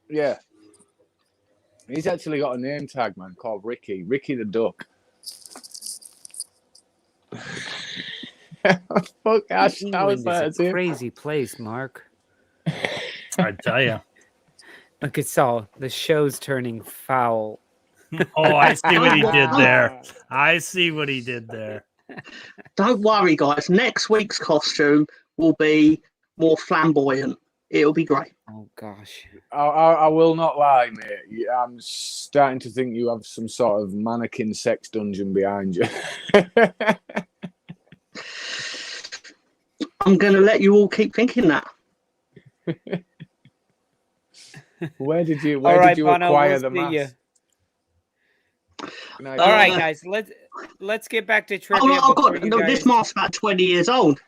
Yeah. He's actually got a name tag, man, called Ricky. Ricky the Duck. Fuck, Ash, that was England is a crazy place, Mark. I tell you. Look, it's all the show's turning foul. Oh, I see what he did there. I see what he did there. Don't worry, guys. Next week's costume will be more flamboyant. It'll be great. Oh gosh. I will not lie, mate. I'm starting to think you have some sort of mannequin sex dungeon behind you. I'm going to let you all keep thinking that. Where did you All right, acquire Bono, the we'll see mask? All right, guys, let's get back to trivia. This mask's about 20 years old.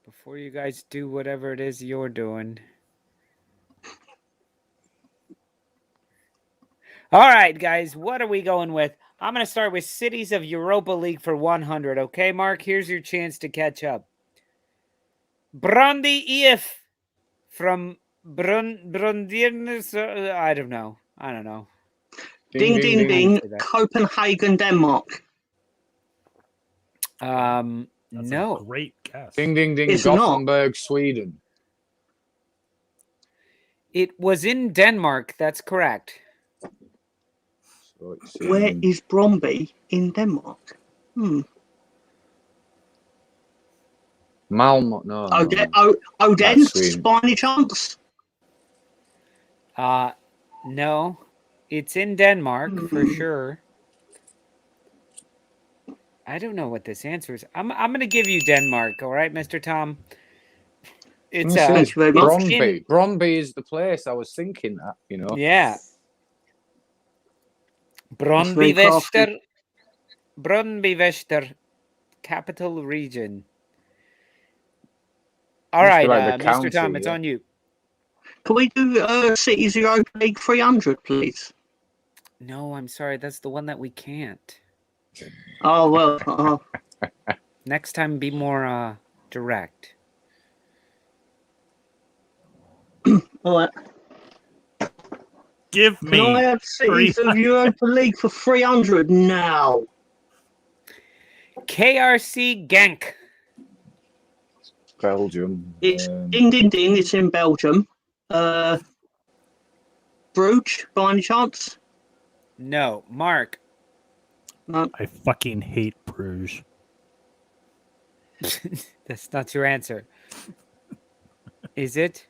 Before you guys do whatever it is you're doing. All right, guys, what are we going with? I'm going to start with cities of Europa League for 100. Okay, Mark, here's your chance to catch up. Brøndby IF from Brøndby. I don't know. Ding, ding, ding. Copenhagen, Denmark. That's no. a great guess. Ding, ding, ding. It's Gothenburg, Sweden. It was in Denmark. That's correct. So Where is Brøndby in Denmark? Malmo, no. Odense, by any chance? No. It's in Denmark for sure. I don't know what this answer is. I'm going to give you Denmark, all right, Mr. Tom? It's Brøndby. Brøndby is the place. I was thinking that, you know. Yeah. Brøndby Vester, capital region. All right, Mr. Tom, it's on you. Can we do Cities Europa League 300, please? No, I'm sorry. That's the one that we can't. Oh, well. Next time, be more direct. All right. Give me. Can I have Cities of Europa League for 300 now? KRC Genk. Belgium. It's ding, ding, ding. It's in Belgium. Bruges, by any chance? No. Mark. No. I fucking hate Bruges. That's not your answer. Is it?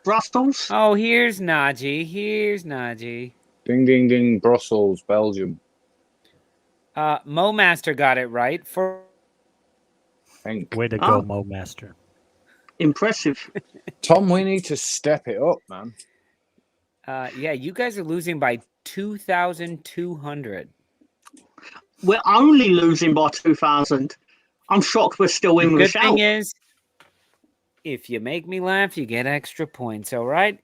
Brussels? Oh, here's Najee. Ding, ding, ding. Brussels, Belgium. Mo Master got it right. Way to go, Mo Master. Impressive. Tom, we need to step it up, man. Yeah, you guys are losing by 2,200. We're only losing by 2,000. I'm shocked we're still in the with a good shout. thing is, if you make me laugh, you get extra points, all right?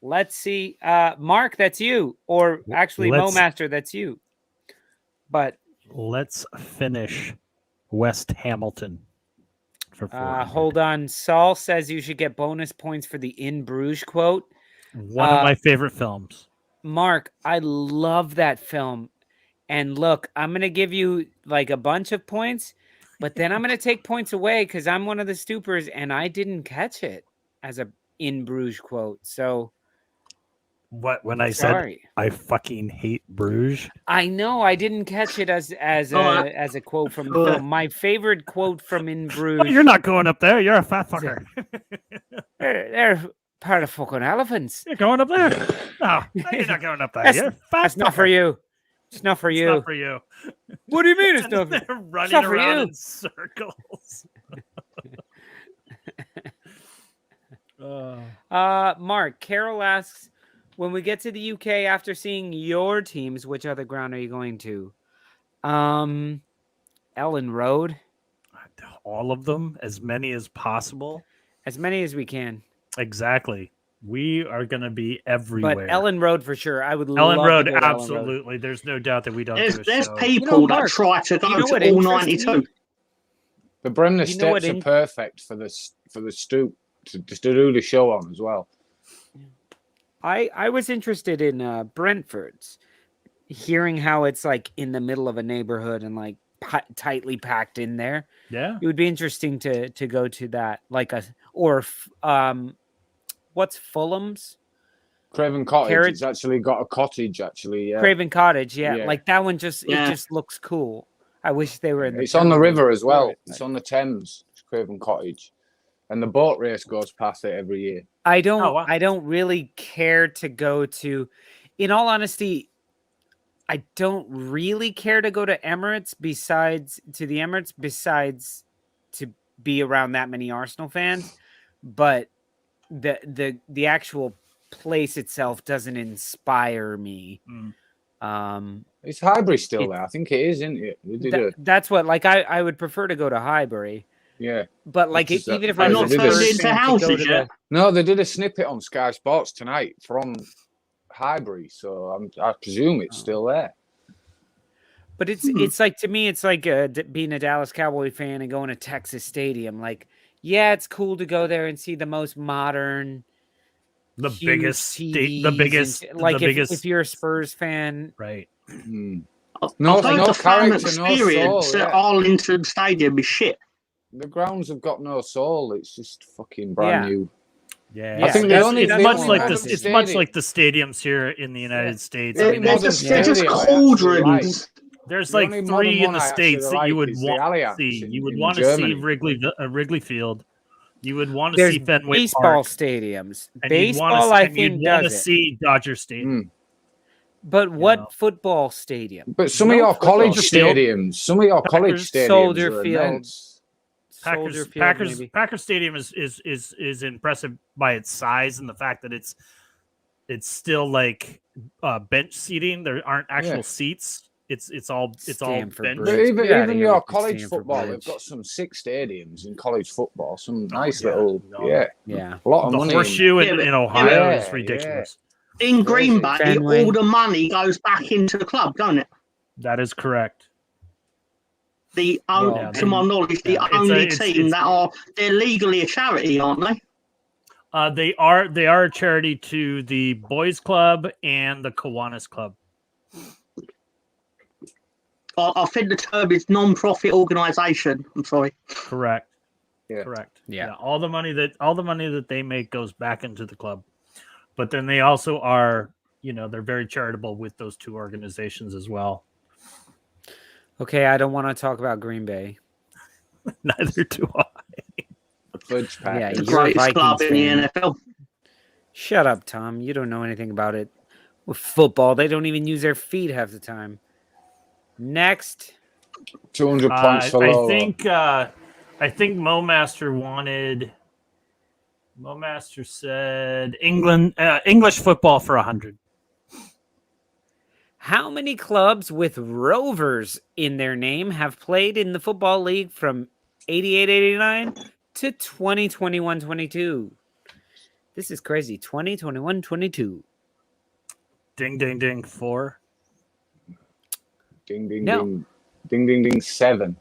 Let's see. Mark, that's you. Or actually, Mo Master, that's you. But let's finish West Hamilton. For hold on. Saul says you should get bonus points for the In Bruges quote. One of my favorite films. Mark, I love that film. And look, I'm going to give you like a bunch of points, but then I'm going to take points away because I'm one of the stoopers and I didn't catch it as a In Bruges quote. So What when I said Sorry. I fucking hate Bruges? I know I didn't catch it as a quote from the film. My favorite quote from In Bruges. Well, you're not going up there. You're a fat fucker. They're part of fucking elephants. You're going up there. No, you're not going up there. That's, You're a fat that's not for fucker. you. It's not for It's you. not for you. What do you mean it's not for They're running not for around you. in circles. Mark, Carol asks, when we get to the UK after seeing your teams, which other ground are you going to? Ellen Road. All of them, as many as possible. As many as we can. Exactly. We are going to be everywhere. But Ellen Road for sure. I would Ellen love Road, to go to absolutely. Ellen Road. There's no doubt that we don't do a There's show. people that Mark, try to go what to all interests 92. me? The Bremner You know what steps are perfect for the Stoop to do the show on as well. I was interested in Brentford's, hearing how it's like in the middle of a neighborhood and like tightly packed in there. Yeah. It would be interesting to go to that, like what's Fulham's? Craven Cottage. Carrot- It's actually got a cottage. Actually, yeah. Craven Cottage, yeah. Yeah. Like that one it Yeah. just looks cool. I wish they were in the It's on the Premier river League. as well. It's on the Thames. It's Craven Cottage, and the boat race goes past it every year. I don't Oh, wow. I don't really care to go to, in all honesty, I don't really care to go to Emirates besides to be around that many Arsenal fans, but the actual place itself doesn't inspire me. Is Highbury still there? I think it is, isn't it? They did That's what, like, I would prefer to go to Highbury, yeah. but like Which is even if that- I They're was not the turned first into fan to go houses to yet. No, they did a snippet on Sky Sports tonight from Highbury, so I presume it's still there. But it's like, to me, it's like being a Dallas Cowboy fan and going to Texas Stadium. Like, yeah, it's cool to go there and see the most modern, The huge biggest, TVs the and biggest, shit. Like, the biggest. if you're a Spurs fan, Right. No, I've heard no the fan character, no experience soul, at yeah. Arlington Stadium is shit. The grounds have got no soul. It's just fucking brand Yeah. new. Yeah. I think it's, the only it's thing much with like modern this. It's much stadium- like the stadiums here in the United States. The I only mean, They're modern just, they're just stadium I actually cauldrons. there's The like only modern three in one the I actually states that like you would is the want to Allianz see. You would in want to see Germany. Wrigley Field. You would want to there's see Fenway baseball Park. stadiums. And you'd wanna Baseball, see- I and you'd think, want to does it. see Dodger Stadium. But what know. football stadium? But some No of your football college field. stadiums, some of your college Packers, stadiums Soldier are Field. immense. Soldier Field, maybe. Packers Stadium is impressive by its size and the fact that it's still like bench seating. There aren't actual Yeah. seats. It's all Stanford bench. But Bridge. even, Get outta even here your with the college Stanford football, Bridge. they've got some sick stadiums in college football. Some Oh, nice yeah. little, No. yeah, Yeah. a lot of The money. horseshoe Yeah, in, but- in Ohio yeah, is ridiculous. In Green Bay, Fenway. all the money goes back into the club, don't it? That is correct. Well, To my knowledge, the yeah, only it's- team it's- they're legally a charity, aren't they? They are a charity to the Boys Club and the Kiwanis Club. I think the term is non-profit organisation. I'm sorry. Correct. Yeah. Correct. Yeah. All the money that they make goes back into the club. But then they also are, they're very charitable with those two organizations as well. Okay, I don't want to talk about Green Bay. Neither do I. The Fudge Pack. Yeah, The you're a greatest club Vikings in the fan. NFL. Shut up, Tom. You don't know anything about it. With football, they don't even use their feet half the time. Next. 200 points for I Lolo. think Mo Master said English football for 100. How many clubs with Rovers in their name have played in the Football League from 88-89 to 2021-22? This is crazy. 2021-22. Ding ding ding 4. Ding, ding, No. ding. Ding, ding, ding, 7.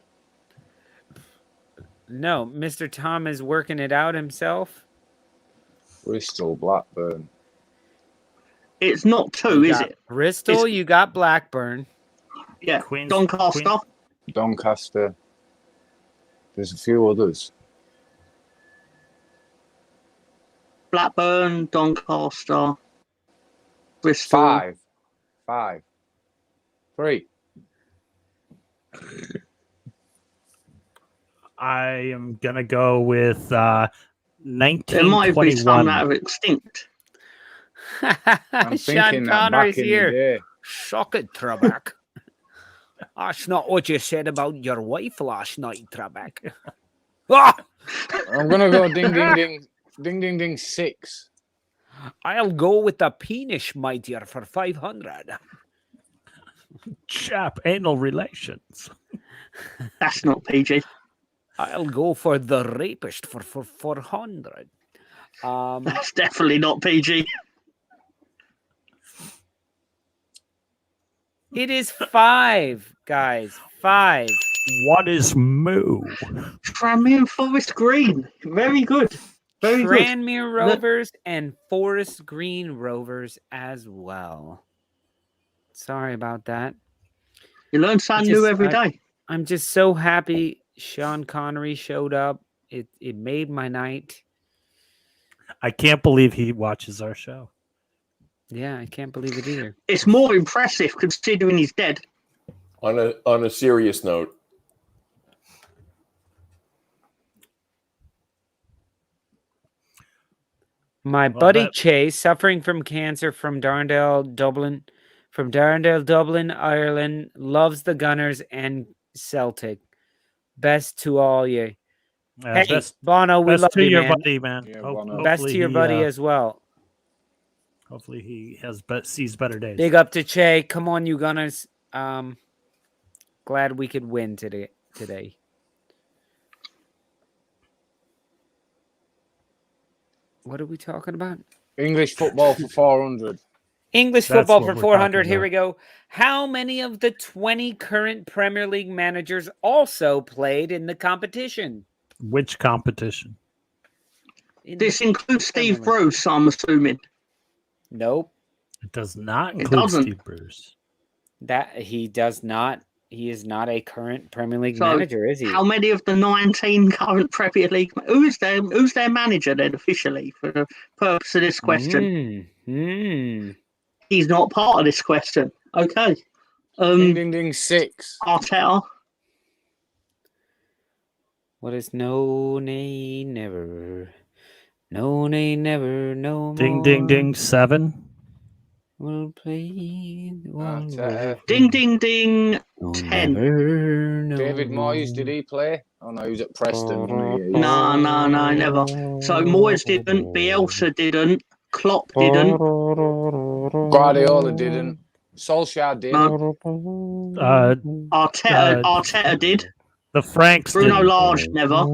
No, Mr. Tom is working it out himself. Bristol, Blackburn. It's not two, You is got it? Bristol, you got Blackburn. Yeah. Queens- Doncaster. Doncaster. There's a few others. Blackburn, Doncaster. Bristol. 5, 3. I am gonna go with There might be some 1921. that are extinct. I'm Sean thinking that Connery's back in here. the day. Suck it, Trebek. That's not what you said about your wife last night, Trebek. Ah! I'm gonna go ding ding ding ding ding ding 6. I'll go with the penis mightier for 500. Chap anal relations. That's not PG. I'll go for the rapist for 400. That's definitely not PG. It is 5, guys. 5. What is moo? Tranmere Forest Green. Very good. Very good. Tranmere Rovers and Forest Green Rovers as well. Sorry about that. You learn something new every day. I'm just so happy Sean Connery showed up. It made my night. I can't believe he watches our show. Yeah, I can't believe it either. It's more impressive considering he's dead. On a serious note, My buddy Chase, suffering from cancer from Darndale, Dublin, Ireland, loves the Gunners and Celtic. Best to all you. Hey, Bono, we love to you, your man. buddy, man. Yeah, Bono. Best to your buddy as well. Hopefully he sees better days. Big up to Che. Come on, you Gunners. Glad we could win today. What are we talking about? English football for 400. English That's football what for we're 400. talking Here about. we go. How many of the 20 current Premier League managers also played in the competition? Which competition? This includes Steve Bruce, I'm assuming. Nope. It does not It include doesn't. Steve Bruce. That he does not. He is not a current Premier League So, manager, is he? How many of the 19 current Premier League? Who's their manager then officially for the purpose of this question? He's not part of this question. Okay. Ding ding ding 6. Arteta. What is no nay never? No nay never. No Ding more. ding ding 7. We'll play. Ding ding ding. No, 10. never, no David Moyes, did he play? Oh no, he was at Preston. wasn't he? No, never. So Moyes didn't. Bielsa didn't. Klopp didn't. Guardiola didn't. Solskjaer did. No. Arteta did. The Franks Bruno did. Lage never.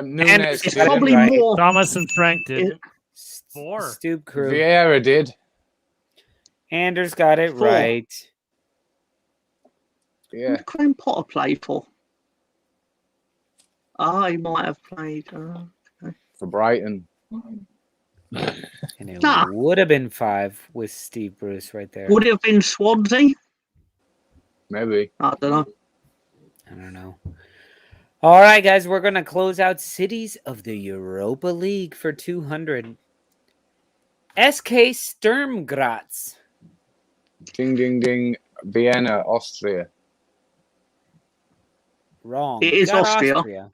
Nunes It's did. probably right. more. Thomas and Frank did. 4. Stoop crew. Vieira did. Anders got it 4. right. Yeah. Who did Graham Potter play for? He might have played. For Brighton. And it would have been 5 with Steve Bruce right there. Would it have been Swansea? Maybe. I don't know. I don't know. All right, guys, we're going to close out cities of the Europa League for 200. SK Sturm Graz. Ding ding ding. Vienna, Austria. Wrong. It is Got Austria.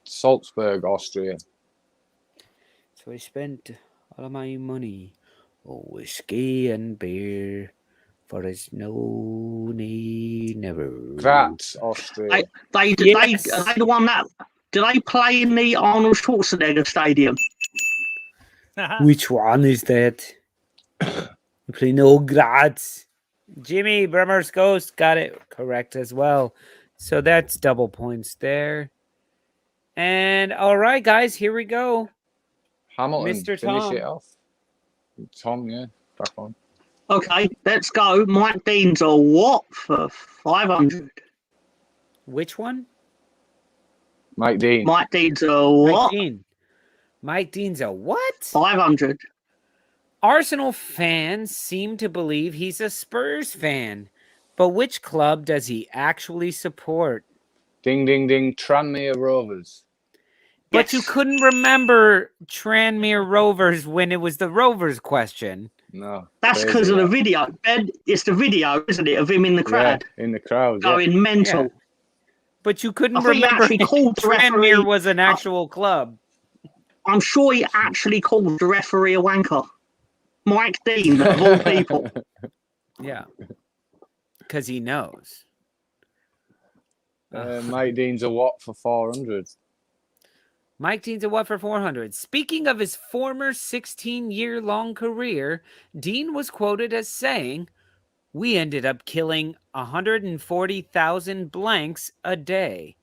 Salzburg, Austria. So I spent all of my money on whiskey and beer for his no need never. Graz, Austria. They the one that do they play in the Arnold Schwarzenegger Stadium? Which one is that? We play no Graz. Jimmy Bremer's Ghost got it correct as well. So that's double points there. And all right, guys, here we go. Hamilton, Mr. finish Tom. it off. Tom, yeah, back on. Okay, let's go. Mike Dean's a what for 500? Which one? Mike Dean. Mike Dean's a what? Mike Dean's a what? 500. Arsenal fans seem to believe he's a Spurs fan, but which club does he actually support? Ding ding ding. Tranmere Rovers. But you couldn't remember Tranmere Rovers when it was the Rovers question. No. That's because of the video. Ben, it's the video, isn't it, of him in the crowd? Yeah, in the crowd. Going mental. Yeah. But you couldn't I think he remember actually called the referee. Tranmere was an actual club. I'm sure he actually called the referee a wanker. Mike Dean, of all people. Yeah. Because he knows. Mike Dean's a what for 400? Mike Dean's a what for 400? Speaking of his former 16-year-long career, Dean was quoted as saying, "We ended up killing 140,000 blanks a day."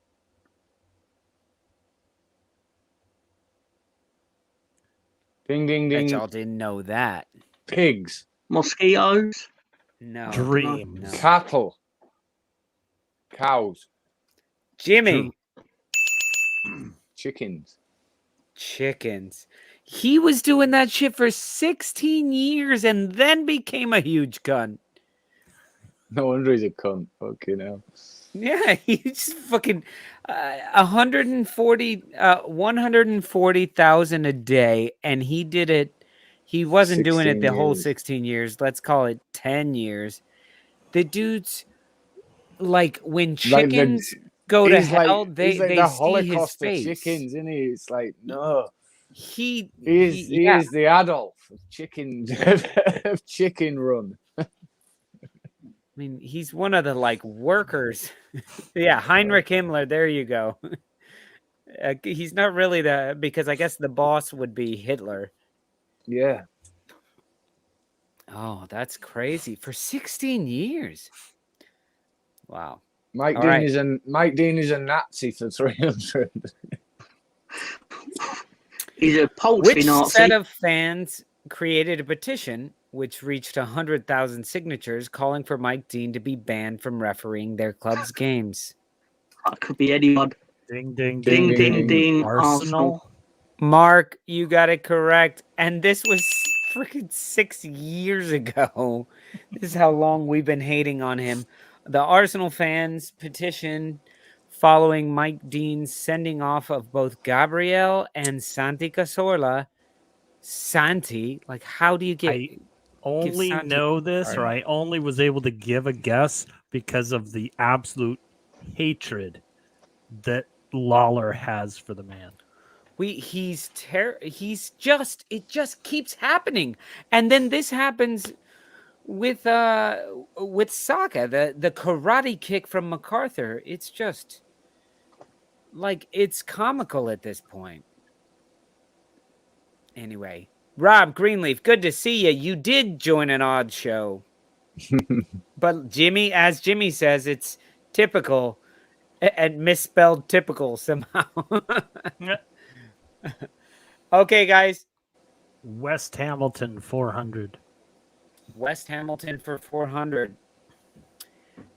Ding, ding, Bet ding. y'all didn't know that. Pigs. Mosquitoes. No. Dreams. No. Cattle. Cows. Jimmy. Chickens. Chickens. He was doing that shit for 16 years and then became a huge cunt. No wonder he's a cunt. Fucking hell. Yeah, he just fucking 140,000 a day, and he did it. He wasn't doing it the whole 16 years. Let's call it 10 years. The dude's like when chickens go to hell, they the see Holocaust his face. of chickens, isn't he? It's like no. He is the Adolf of chicken of chicken run. I mean, he's one of the like workers. Yeah, Heinrich Himmler. There you go. He's not really because I guess the boss would be Hitler. Yeah. Oh, that's crazy. For 16 years. Wow. Mike Dean is a Nazi for 300. He's a poultry Which Nazi. set of fans created a petition which reached 100,000 signatures calling for Mike Dean to be banned from refereeing their club's games? That could be anyone. Ding, ding, Ding, ding, ding. Arsenal. Mark, you got it correct. And this was freaking 6 years ago. This is how long we've been hating on him. The Arsenal fans petition following Mike Dean's sending off of both Gabriel and Santi Cazorla. Santi, like, how do you get... I only know this, or I only was able to give a guess because of the absolute hatred that Lawler has for the man. It just keeps happening. And then this happens with Saka, the karate kick from MacArthur. It's just like, it's comical at this point. Anyway, Rob Greenleaf, good to see you. You did join an odd show. But Jimmy, as Jimmy says, it's typical and misspelled typical somehow. Okay, guys. West Hamilton 400. West Hamilton for 400.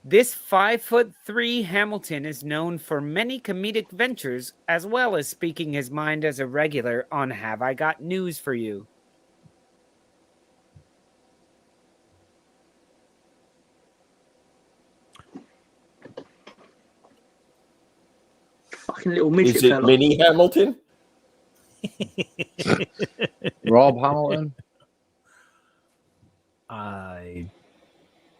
This 5'3" Hamilton is known for many comedic ventures, as well as speaking his mind as a regular on Have I Got News for You? Fucking little midget Is it fella. Mini Hamilton? Rob Hamilton.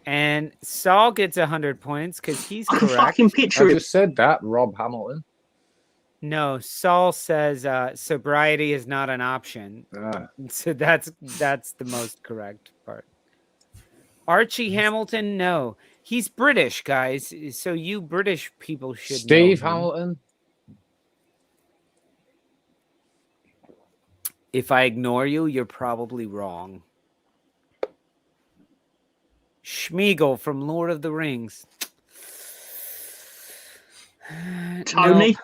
And Saul gets 100 points because he's I can correct. fucking picture I it. just said that, Rob Hamilton. No, Saul says sobriety is not an option. So that's the most correct part. Archie Hamilton, no. He's British, guys. So you British people should Steve know him. Hamilton. If I ignore you, you're probably wrong. Schmeagol from Lord of the Rings. Tony.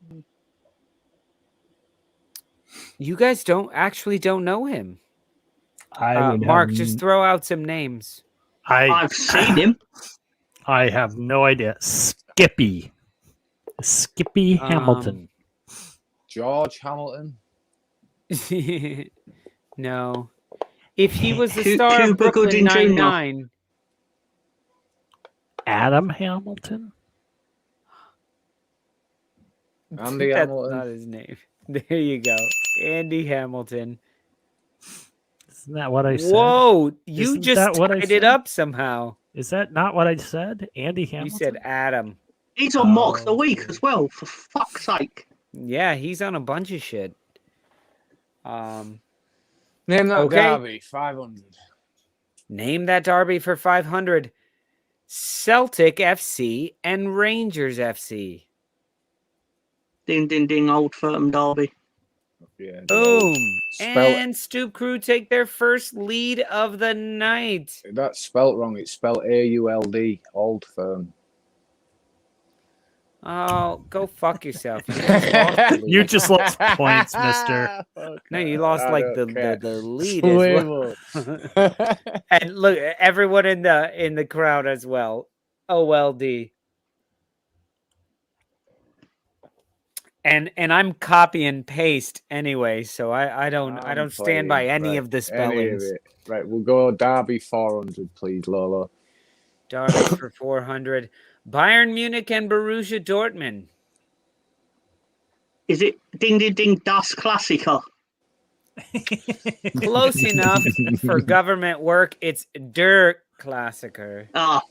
No. You guys don't know him. Mark, just throw out some names. I've seen him. I have no idea. Skippy Hamilton. George Hamilton. No. If he was the star of Cuba Brooklyn Gooding Jr. Nine-Nine, Adam Hamilton. Andy That's Hamilton. not his name. There you go. Andy Hamilton. Isn't that what I said? Whoa, you Isn't just that what I tied it said? up somehow. Is that not what I said? Andy Hamilton? You said Adam. He's on Mock of the Oh, Week okay. as well, for fuck's sake. Yeah, he's on a bunch of shit. Name that Okay. derby, 500. Name that derby for 500. Celtic FC and Rangers FC. Ding, ding, ding, Old Firm Derby. Yeah, Boom. Spell And Stoop Crew take their first lead of the night. That's spelt wrong. It's spelled AULD, Old Firm. Oh, go fuck yourself. You just lost the lead. You just lost points, mister. No, you lost like the lead as well. Swivel. And look, everyone in the crowd as well. OLD. And I'm copy and paste anyway, so I don't stand by any of the spellings. Right, we'll go Derby 400, please, Lolo. Derby for 400. Bayern Munich and Borussia Dortmund. Is it Ding, ding, ding, Das Klassiker? Close enough for government work. It's Der Klassiker. Ah.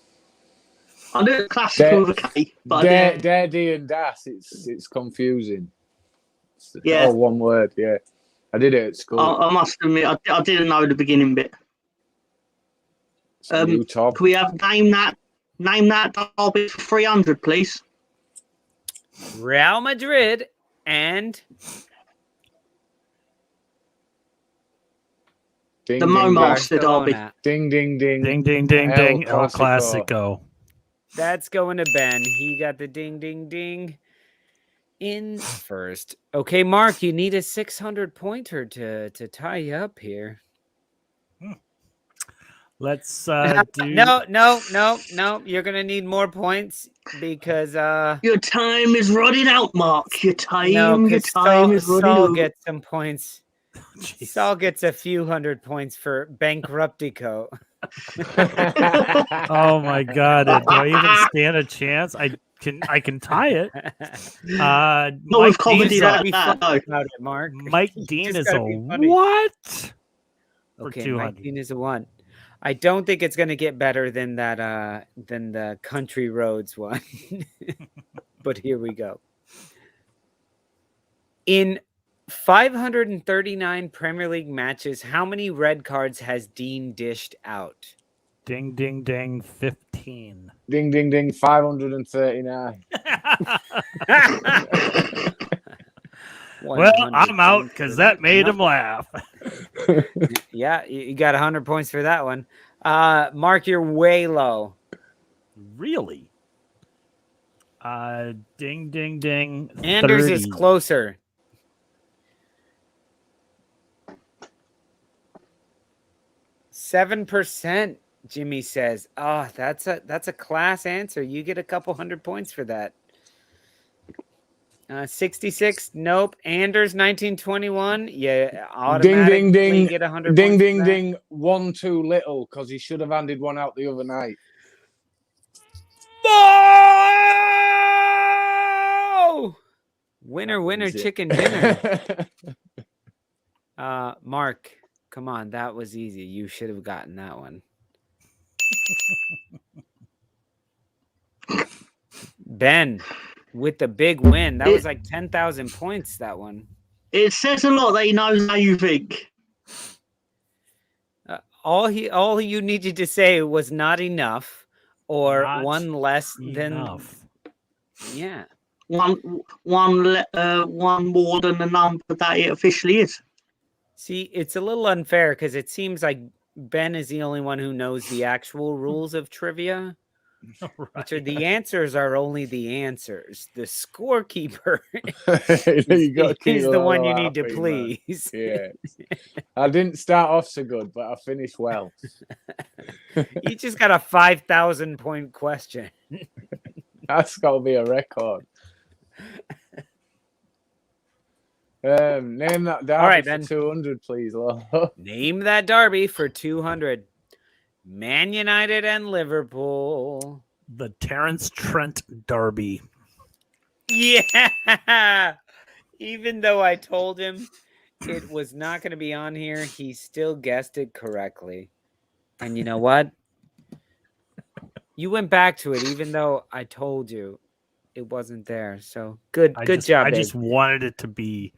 I knew Klassiker with a K, but D and Das, it's confusing. It's Yeah. all one word, yeah. I did it at school. I must admit, I didn't know the beginning bit. You, Tom. Can we have name that derby for 300, please? Real Madrid and Ding, The ding, Mo ding. Master derby. Barcelona. Ding, ding, ding. Ding, ding, ding, El ding. El Clasico. Clasico. That's going to Ben. He got the ding, ding, ding in first. Okay, Mark, you need a 600 pointer to tie you up here. Let's do. No. You're going to need more points because Your time is running out, Mark. Your time is running Saul out. gets some points. Jeez. Saul gets a few hundred points for Bankruptico. Oh my God! Do I even stand a chance? I can tie it. Not with Mike comedy Dean's gotta like be that, funny no. about it, Mark. Mike Dean just is gotta a be funny. what? For Okay, 200. Mike Dean is a 1. I don't think it's going to get better than that than the Country Roads one. But here we go. In 539 Premier League matches, how many red cards has Dean dished out? Ding, ding, ding. 15. Ding, ding, ding. 539. Well, I'm out because that made him laugh. Yeah, you got 100 points for that one. Mark, you're way low. Really? Ding, ding, ding. Anders 30. is closer. %, Jimmy says. Oh, that's a class answer. You get a couple hundred points for that. 66, nope. Anders 1921, yeah, automatically Ding, ding, ding. get 100 Ding, points for ding, that. ding. 1 too little because he should have handed one out the other night. No! Winner, winner, was it. chicken dinner. Mark, come on, that was easy. You should have gotten that one. Ben, with the big win, that was like 10,000 points. That one. It says a lot that he knows how you think. All you needed to say was not enough, or Not one less enough. than. Yeah. One more than the number that it officially is. See, it's a little unfair because it seems like Ben is the only one who knows the actual rules of trivia. Which are the answers are only the answers. The scorekeeper is the one you need to please. Yeah. I didn't start off so good, but I finished well. You just got a 5,000 point question. That's got to be a record. Name that derby All right, for Ben. 200, please, Lolo. Name that derby for 200. Man United and Liverpool. The Terence Trent Derby. Yeah. Even though I told him it was not going to be on here, he still guessed it correctly. And you know what? You went back to it, even though I told you it wasn't there. So good job, I babe. just wanted it to be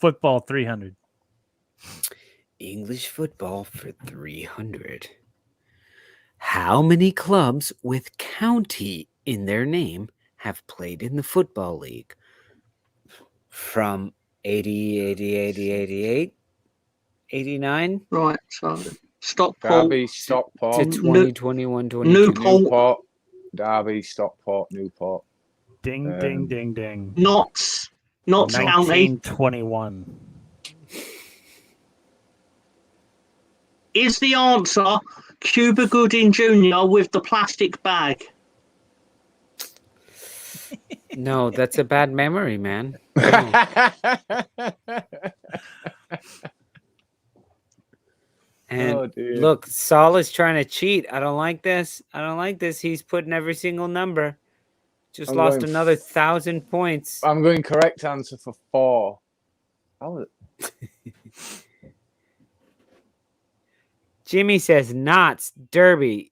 football 300. English football for 300. How many clubs with county in their name have played in the Football League? From 80, 80, 80, 88, 89? Right, so Stockport. Derby, Stockport, To 2021, 22. Newport. Derby, Stockport, Newport. Ding, ding, ding, ding. Notts County. 1921. Is the answer Cuba Gooding Jr. with the plastic bag? No, that's a bad memory, man. No. And look, Saul is trying to cheat. I don't like this. He's putting every single number. Just lost another 1,000 points. I'm going correct answer for 4. How was it? Jimmy says Knots, Derby.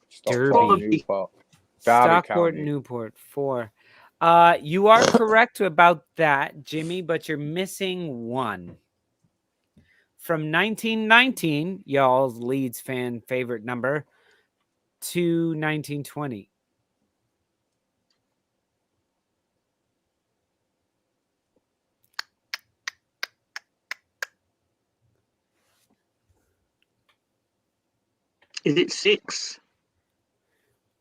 Stockport, Newport. Stockport, Newport, 4. You are correct about that, Jimmy, but you're missing 1. From 1919, y'all's Leeds fan favorite number, to 1920. Is it 6?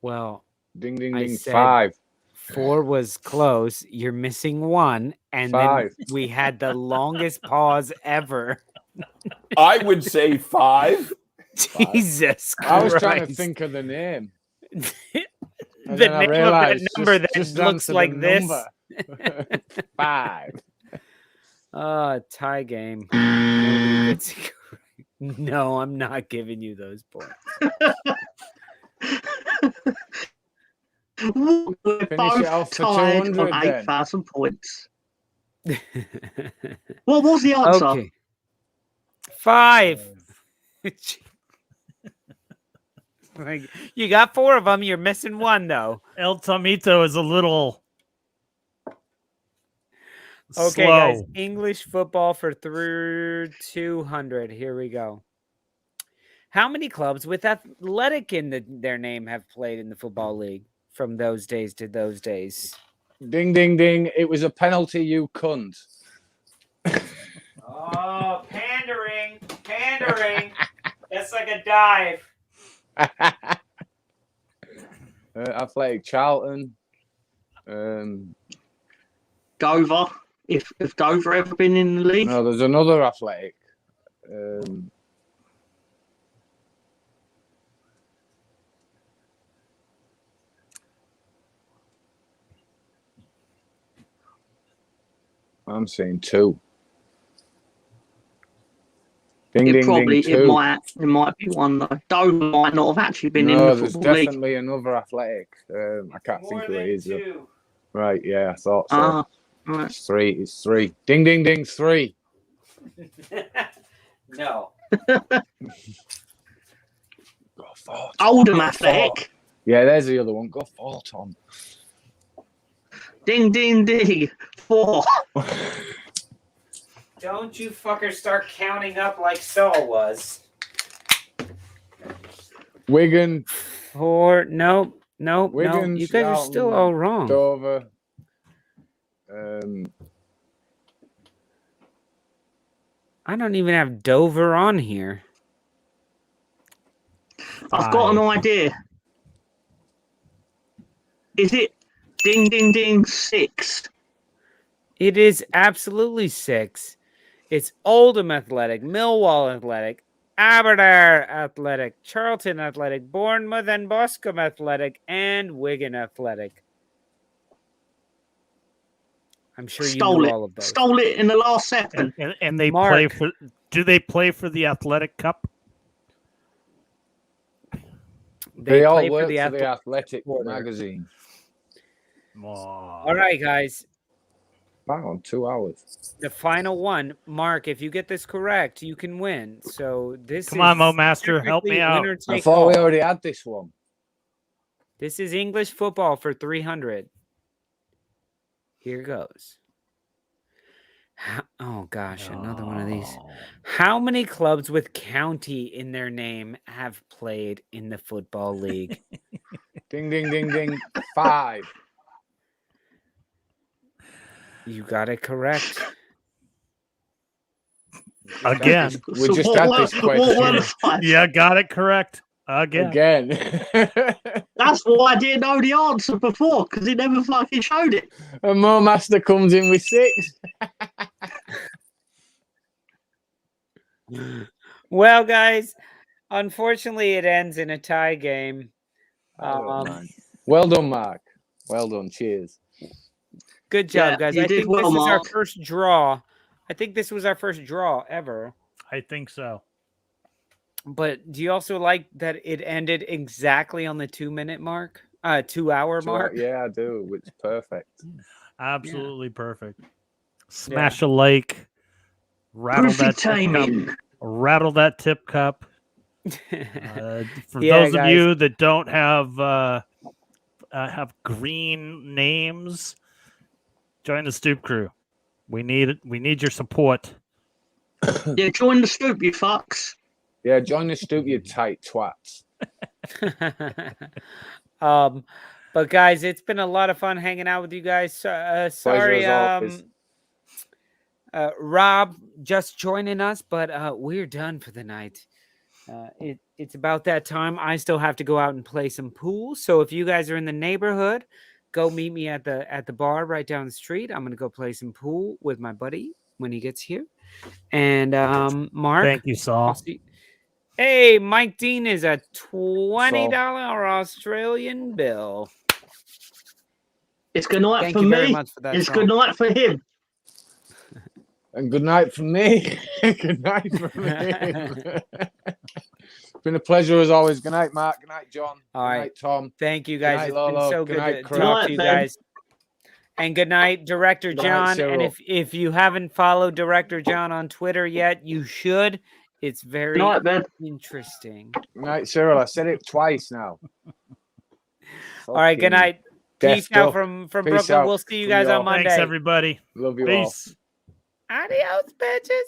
Well, ding, ding, ding. 5. 4 was close. You're missing 1, and 5. then we had the longest pause ever. I would say 5. Jesus Christ. I was trying to think of the name. The name of that number that looks like this. 5. Tie game. Nobody gets it correct. No, I'm not giving you those points. We're both tied on 8,000 points. What was the answer? Okay. 5. Like, you got 4 of them. You're missing 1, though. El Tomito is a little okay, slow. guys. English football for 200. Here we go. How many clubs with athletic in their name have played in the Football League from those days to those days? Ding, ding, ding. It was a penalty, you cunt. Oh, pandering. That's like a dive. Athletic Charlton. Dover. If Dover ever been in the league? No, there's another athletic. I'm saying 2. Ding, ding, probably ding, 2. It might be 1 though. Dover might not have actually been in the there's Football League. definitely another athletic. I can't More think who than it is. 2. Right, yeah, I thought so. Right. It's 3. It's 3. Ding, ding, ding, 3. No. Go 4. Oldham Athletic. Yeah, there's the other one. Go 4, Tom. Ding, ding, ding. 4. Don't you fuckers start counting up like Saul was. Wigan. 4. Nope. Wigan, You guys are still all wrong. Dover. I don't even have Dover on here. I've got an idea. Is it ding, ding, ding 6? It is absolutely 6. It's Oldham Athletic, Millwall Athletic, Aberdeen Athletic, Charlton Athletic, Bournemouth and Boscombe Athletic, and Wigan Athletic. I'm sure you know all of those. Stole it in the last second. And they play for. Do they play for the Athletic Cup? They all work for the Athletic magazine. All right, guys. Bang on, 2 hours. The final one, Mark. If you get this correct, you can win. So this Come is on, Mo Master, help me strictly out. winner I take thought we all. already had this one. This is English football for 300. Here goes. Oh gosh, another one of these. How many clubs with county in their name have played in the football league? Ding, ding, ding, ding. 5. You got it correct. Again. We just had this question. Yeah, got it correct. Again. That's why I didn't know the answer before, because he never fucking showed it. And Mo Master comes in with 6. Well, guys, unfortunately, it ends in a tie game. Well done, Mark. Well done. Cheers. Good job, Yeah, guys. you I did think well, this is our Mark. first draw. I think this was our first draw ever. I think so. But do you also like that it ended exactly on the 2-minute mark? 2-hour mark? Yeah, I do. It's perfect. Absolutely perfect. Smash a like. Rattle Perfect that timing. Rattle that tip cup. For Yeah, those of guys. you that don't have green names, join the Stoop crew. We need your support. Yeah, join the Stoop, you fucks. Yeah, join the Stoop, you tight twats. But guys, it's been a lot of fun hanging out with you guys. Sorry, Rob just joining us, but we're done for the night. It's about that time. I still have to go out and play some pool. So if you guys are in the neighborhood, go meet me at the bar right down the street. I'm gonna go play some pool with my buddy when he gets here. And Mark, Thank you, Saul. Hey, Mike Dean is a $20 Australian bill. It's good night Thank for you me. very much for that. It's good night for him. And good night from me. Good night from me. It's been a pleasure as always. Good night, Mark. Good night, John. All right, Good night, Tom. Thank you, guys. Night, It's Lolo. been so Good good night, to Craig. talk to you Good night, guys. And good night, Director Good night, John. Cyril. And if you haven't followed Director John on Twitter yet, you should. It's very Good night, man. interesting. Good night, Cyril. I said it twice now. All right, good night. Peace Deft out up. from Peace Brooklyn. out We'll see you from guys York. on Monday. Thanks, everybody. Love you all. Peace. Adios, bitches.